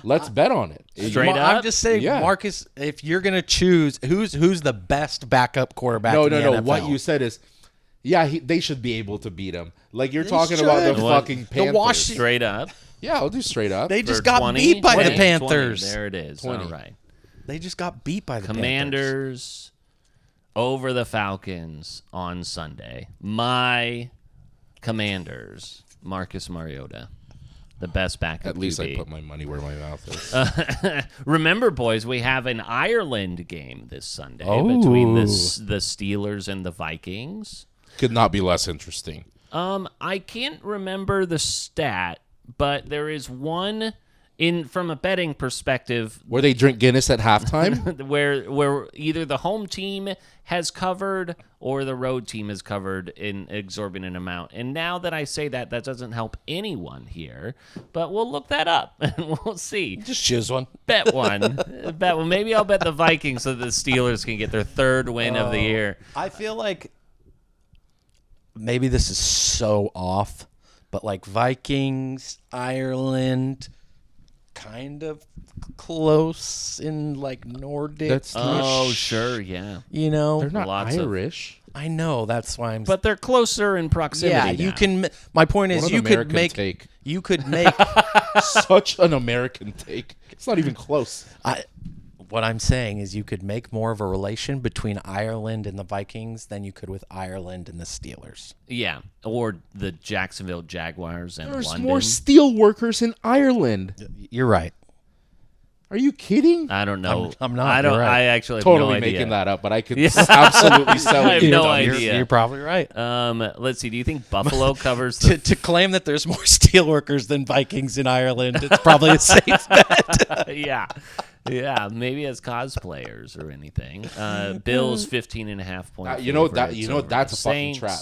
Let's bet on it. Straight up? I'm just saying, Marcus, if you're going to choose, who's the best backup quarterback in the NFL? What you said is, they should be able to beat him. Like you're talking about the fucking Panthers. Straight up? Yeah, I'll do straight up. They just got beat by the Panthers. 20. There it is. 20. All right. They just got beat by the Commanders over the Falcons on Sunday. My Commanders, Marcus Mariota, the best backup At least QB. I put my money where my mouth is. Remember, boys, we have an Ireland game this Sunday between the Steelers and the Vikings. Could not be less interesting. I can't remember the stat, but there is one from a betting perspective where they drink Guinness at halftime, where either the home team has covered or the road team has covered in exorbitant amount. And now that I say that doesn't help anyone here, but we'll look that up and we'll see. Just choose one. Bet one. Bet one. Maybe I'll bet the Vikings so the Steelers can get their third win of the year. I feel like maybe this is so off, but like Vikings, Ireland, kind of close in like Nordic. Sure, yeah. You know, they're not Irish. I know, that's why I'm. But they're closer in proximity. Yeah, you now. can. My point is, you could make. Take. You could make such an American take. It's not even close. What I'm saying is you could make more of a relation between Ireland and the Vikings than you could with Ireland and the Steelers. Yeah, or the Jacksonville Jaguars and There's London. more steel workers in Ireland. You're right. Are you kidding? I don't know. I'm not. I don't. You're right. I actually have totally no idea. making that up, but I could absolutely sell it. I have no idea. You're probably right. Let's see. Do you think Buffalo covers to claim that there's more steelworkers than Vikings in Ireland? It's probably a safe bet. Yeah, maybe as cosplayers or anything. Bills 15.5 points. That's a fucking trap.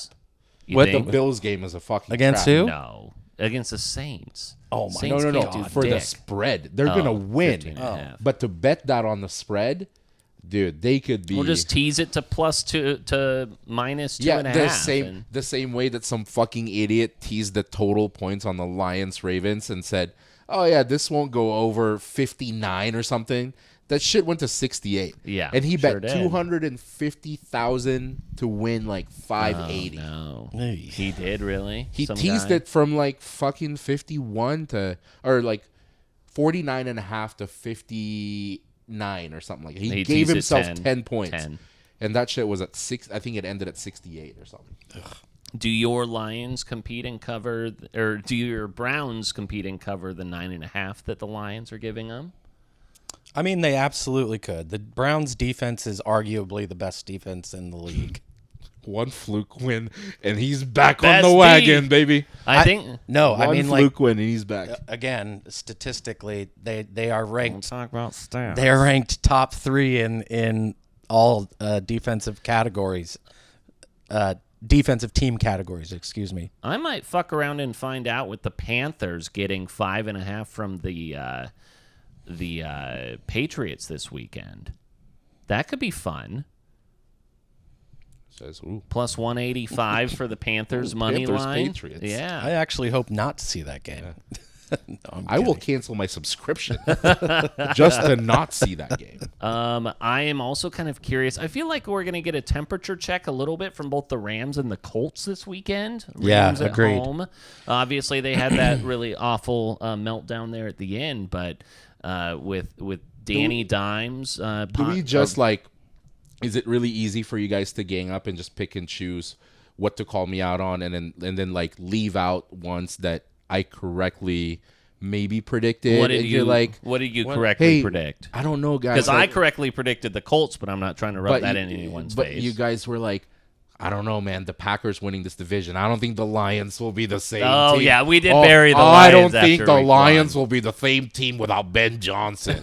The Bills game is a fucking against trap. who? No, against the Saints. Oh my! Saints No. can't do For dick. the spread, they're gonna win. 15.5. But to bet that on the spread, dude, they could be. We'll just tease it to +2 to -2.5. The same way that some fucking idiot teased the total points on the Lions Ravens and said, "Oh yeah, this won't go over 59 or something." That shit went to 68. Yeah, and he sure bet did. 250,000 to win like 580. Oh, no. He did really. He Some teased guy? it from like fucking 51 to or like 49.5 to 59 or something like that. He gave teased it himself 10, 10 points. 10. And that shit was at 6. I think it ended at 68 or something. Ugh. Do your Lions compete and cover, or do your Browns compete and cover the 9.5 that the Lions are giving them? I mean, they absolutely could. The Browns' defense is arguably the best defense in the league. One fluke win, and he's back Best on the wagon, D. baby. I think One mean, fluke win, and he's back. Again, statistically, they are ranked. Don't talk about stats. They are ranked top 3 in all defensive categories. Defensive team categories, excuse me. I might fuck around and find out with the Panthers getting 5.5 from the Patriots this weekend. That could be fun. Says, ooh. Plus 185 for the Panthers money Panthers, line. Patriots. Yeah. I actually hope not to see that game. Yeah. No, I will cancel my subscription just to not see that game. I am also kind of curious. I feel like we're going to get a temperature check a little bit from both the Rams and the Colts this weekend. Rams at agreed. home. Obviously, they had that really awful meltdown there at the end, but with Danny Dimes. Do we just is it really easy for you guys to gang up and just pick and choose what to call me out on, and then like leave out ones that I correctly maybe predicted? What did you correctly predict? I don't know, guys. Because I correctly predicted the Colts, but I'm not trying to rub that in anyone's but face. you guys were like, I don't know, man. The Packers winning this division. I don't think the Lions will be the same Oh, team. yeah, we did bury the Lions I don't think after the week Lions one. will be the same team without Ben Johnson.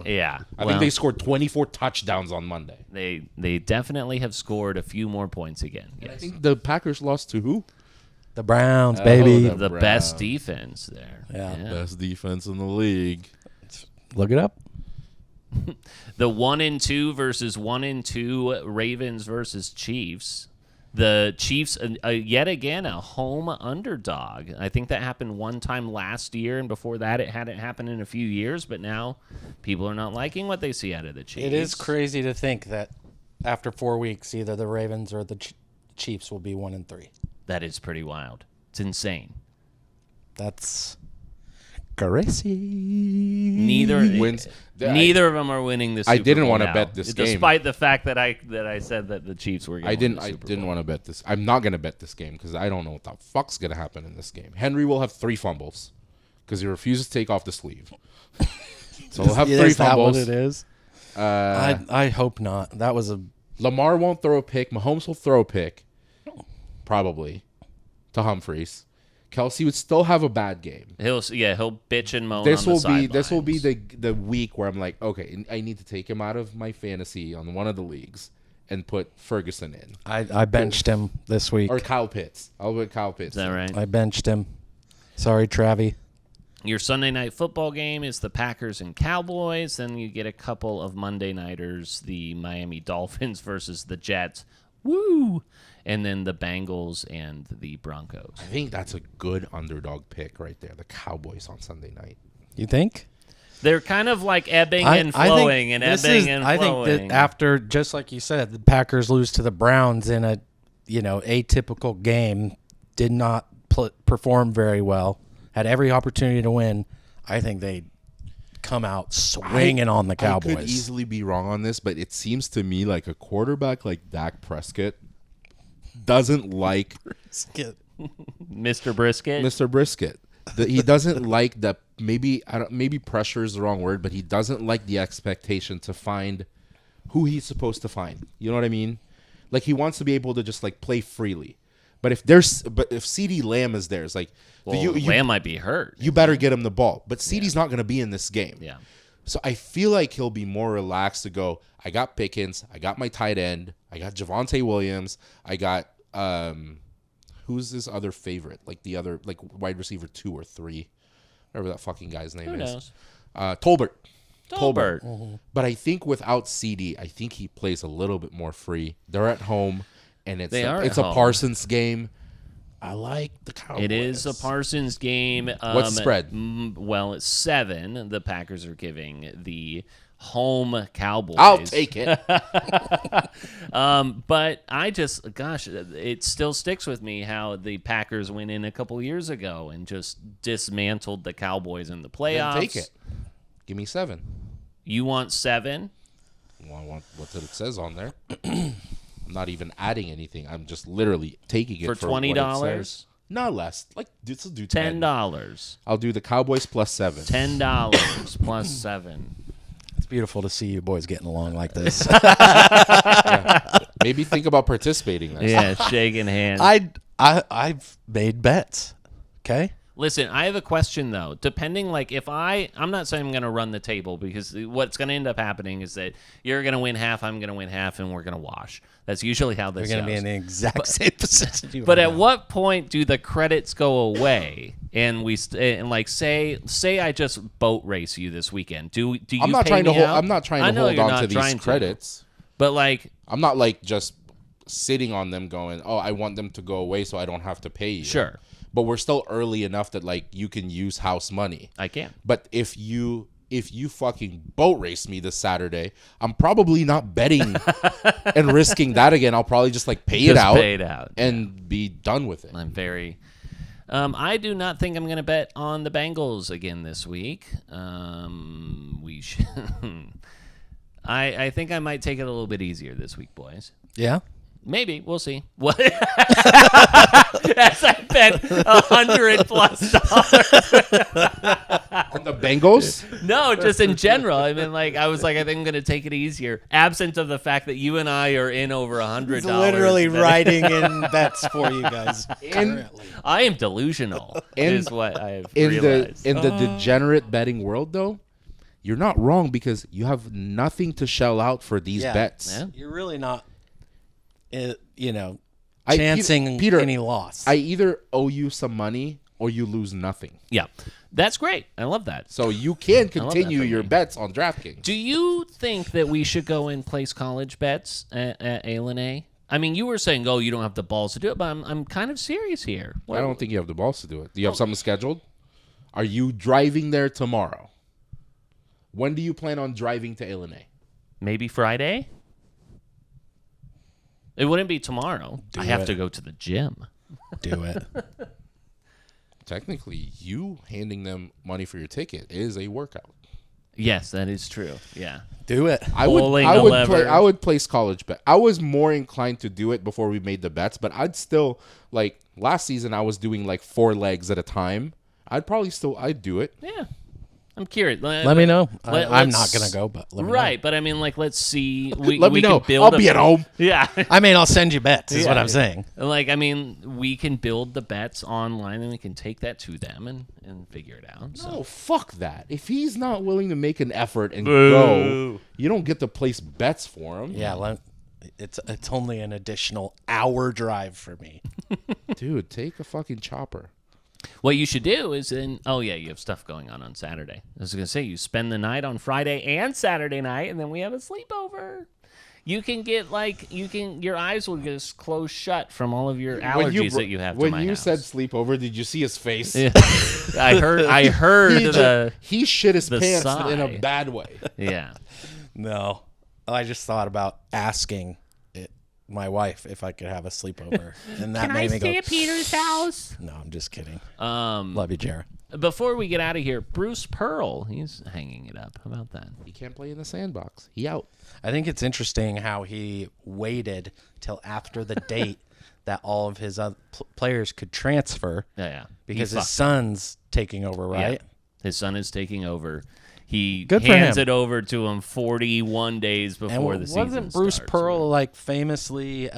Yeah. I think they scored 24 touchdowns on Monday. They definitely have scored a few more points again. Yes. I think the Packers lost to who? The Browns, baby. The best defense there. Yeah. Best defense in the league. Look it up. The 1-2 versus 1-2 Ravens versus Chiefs. The Chiefs, yet again, a home underdog. I think that happened one time last year, and before that it hadn't happened in a few years, but now people are not liking what they see out of the Chiefs. It is crazy to think that after 4 weeks, either the Ravens or the Chiefs will be 1-3. That is pretty wild. It's insane. That's crazy. Neither of them are winning this. I didn't want to bet this game, despite the fact that I said that the Chiefs were. I didn't want to bet this. I'm not going to bet this game because I don't know what the fuck's going to happen in this game. Henry will have 3 fumbles because he refuses to take off the sleeve. So he'll have 3 fumbles. Is that what it is? I hope not. That was a Lamar won't throw a pick. Mahomes will throw a pick, probably, to Humphreys. Kelsey would still have a bad game. He'll bitch and moan. This on will the be sidelines. this will be the week where I'm like, okay, I need to take him out of my fantasy on one of the leagues and put Ferguson in. I benched him this week. Or Kyle Pitts. I'll put Kyle Pitts. Is that right? I benched him. Sorry, Travi. Your Sunday night football game is the Packers and Cowboys. Then you get a couple of Monday nighters, the Miami Dolphins versus the Jets. Woo! And then the Bengals and the Broncos. I think that's a good underdog pick right there. The Cowboys on Sunday night. You think? They're kind of like ebbing and flowing and ebbing and flowing. I think that after, just like you said, the Packers lose to the Browns in a atypical game, did not perform very well, had every opportunity to win. I think they come out swinging on the Cowboys. I could easily be wrong on this, but it seems to me like a quarterback like Dak Prescott doesn't like Mr. Brisket. Mr. Brisket. He doesn't like the maybe pressure is the wrong word, but he doesn't like the expectation to find who he's supposed to find. You know what I mean? Like he wants to be able to just like play freely. But if CeeDee Lamb is there, it's like Lamb might be hurt. You better get him the ball. But CeeDee's not going to be in this game. Yeah. So I feel like he'll be more relaxed to go, I got Pickens, I got my tight end, I got Javonte Williams, I got who's this other favorite? Like the other wide receiver 2 or 3. Whatever that fucking guy's name Who is. knows? Tolbert. Mm-hmm. But I think without CeeDee, I think he plays a little bit more free. They're at home and it's a home. Parsons game. I like the Cowboys. It is a Parsons game. What's the spread? Well, it's 7. The Packers are giving the home Cowboys. I'll take it. But it still sticks with me how the Packers went in a couple years ago and just dismantled the Cowboys in the playoffs. Then take it. Give me 7. You want 7? Well, I want what it says on there. I'm not even adding anything. I'm just literally taking it for $20. $20. Not less. Like, this will do $10. I'll do the Cowboys plus 7. $10 plus 7. It's beautiful to see you boys getting along like this. Yeah. Maybe think about participating. Yeah, shaking hands. I've made bets. Okay. Listen, I have a question, though. Depending, like, if I'm not saying I'm going to run the table, because what's going to end up happening is that you're going to win half, I'm going to win half, and we're going to wash. That's usually how this goes. We're going to be in the exact same position. But at what point do the credits go away? And say I just boat race you this weekend. Do you? I'm not pay trying to me hold. out? I'm not trying I to know hold you're on not to these trying credits. But like, I'm not like just sitting on them, going, "Oh, I want them to go away so I don't have to pay you." Sure. But we're still early enough that like you can use house money. I can. But if you fucking boat race me this Saturday, I'm probably not betting and risking that again. I'll probably just like pay it out and be done with it. I'm very. I do not think I'm going to bet on the Bengals again this week. We should. I think I might take it a little bit easier this week, boys. Yeah. Maybe. We'll see. What? As I bet $100+ on the Bengals? No, just in general. I mean, like, I was like, I think I'm going to take it easier, absent of the fact that you and I are in over $100. He's literally writing in bets for you guys. I am delusional. Is what I have in realized. the degenerate betting world, though. You're not wrong because you have nothing to shell out for these bets. Yeah. You're really not, chancing Peter, any loss. I either owe you some money or you lose nothing. Yeah, that's great. I love that. So you can continue your bets on DraftKings. Do you think that we should go and place college bets at A&A? I mean, you were saying, "Oh, you don't have the balls to do it," but I'm kind of serious here. I don't think you have the balls to do it. Do you have something scheduled? Are you driving there tomorrow? When do you plan on driving to A&A? Maybe Friday? It wouldn't be tomorrow. I have to go to the gym. Do it. Technically, you handing them money for your ticket is a workout. Yes, that is true. Yeah. Do it. I would place college bet. I was more inclined to do it before we made the bets, but I'd still, like, last season I was doing like 4 legs at a time. I'd do it. Yeah. I'm curious. Let me know. I'm not going to go, but let me know. But I mean, like, let's see. Let me know. I'll be at home. Yeah. I mean, I'll send you bets is what I'm saying. Like, I mean, we can build the bets online and we can take that to them and figure it out. So. No, fuck that. If he's not willing to make an effort and go, you don't get to place bets for him. Yeah, it's only an additional hour drive for me. Dude, take a fucking chopper. What you should do is you have stuff going on Saturday. I was going to say, you spend the night on Friday and Saturday night, and then we have a sleepover. You can get, your eyes will just close shut from all of your allergies that you have to my house. When you said sleepover, did you see his face? Yeah. I heard he shit his pants sigh. in a bad way. Yeah. No. I just thought about asking my wife if I could have a sleepover, and that made me go, at Peter's house? No, I'm just kidding. Love you, Jared. Before we get out of here, Bruce Pearl, he's hanging it up. How about that? He can't play in the sandbox. He out. I think it's interesting how he waited till after the date that all of his other players could transfer. Yeah. Because his son's taking over, right? Yeah. His son is taking over. He Good for hands him. it over to him 41 days before the season wasn't Bruce starts. Pearl like famously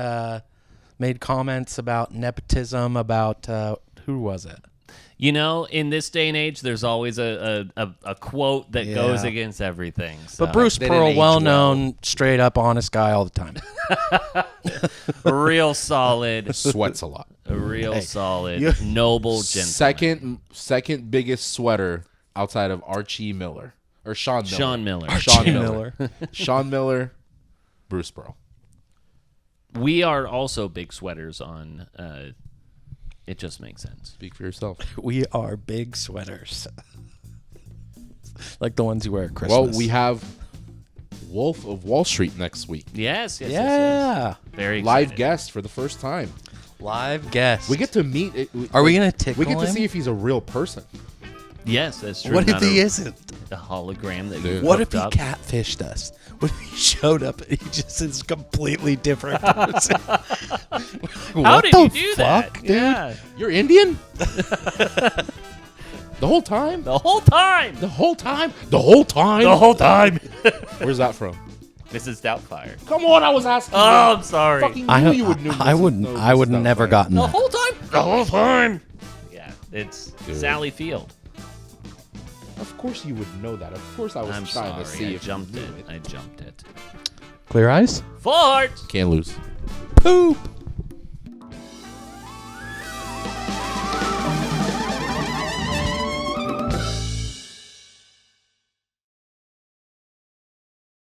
made comments about nepotism about who was it? You know, in this day and age, there's always a quote that goes against everything. So. But Bruce Pearl, well-known, straight up honest guy all the time. Real solid. Sweats a lot. A real solid, noble gentleman. Second biggest sweater outside of Archie Miller. Or Sean Miller. Sean Miller, Bruce Pearl. We are also big sweaters on It just makes sense. Speak for yourself. We are big sweaters. Like the ones you wear at Christmas. Well, we have Wolf of Wall Street next week. Yes. Yeah. Very excited. Live guest for the first time. Live guest. We get to meet. Are we going to tickle We get to him? see if he's a real person. Yes, that's true. What if Not he a- isn't? A hologram that Dude. you What if hooked he up? catfished us? What if he showed up and he just is a completely different person? How did you do that? dude? Yeah. You're Indian? The whole time? The whole time. The whole time? The whole time? The whole time. Where's that from? Mrs. Doubtfire. Come on, I was asking. Oh, you. I'm sorry. Fucking knew you would know. I would never gotten The that. whole time. The whole time. Yeah, it's Dude. Sally Field. Of course you would know that. Of course I was I'm trying sorry. to see I if jumped you it. knew I jumped it. Clear eyes? Fart. Can't lose. Poop.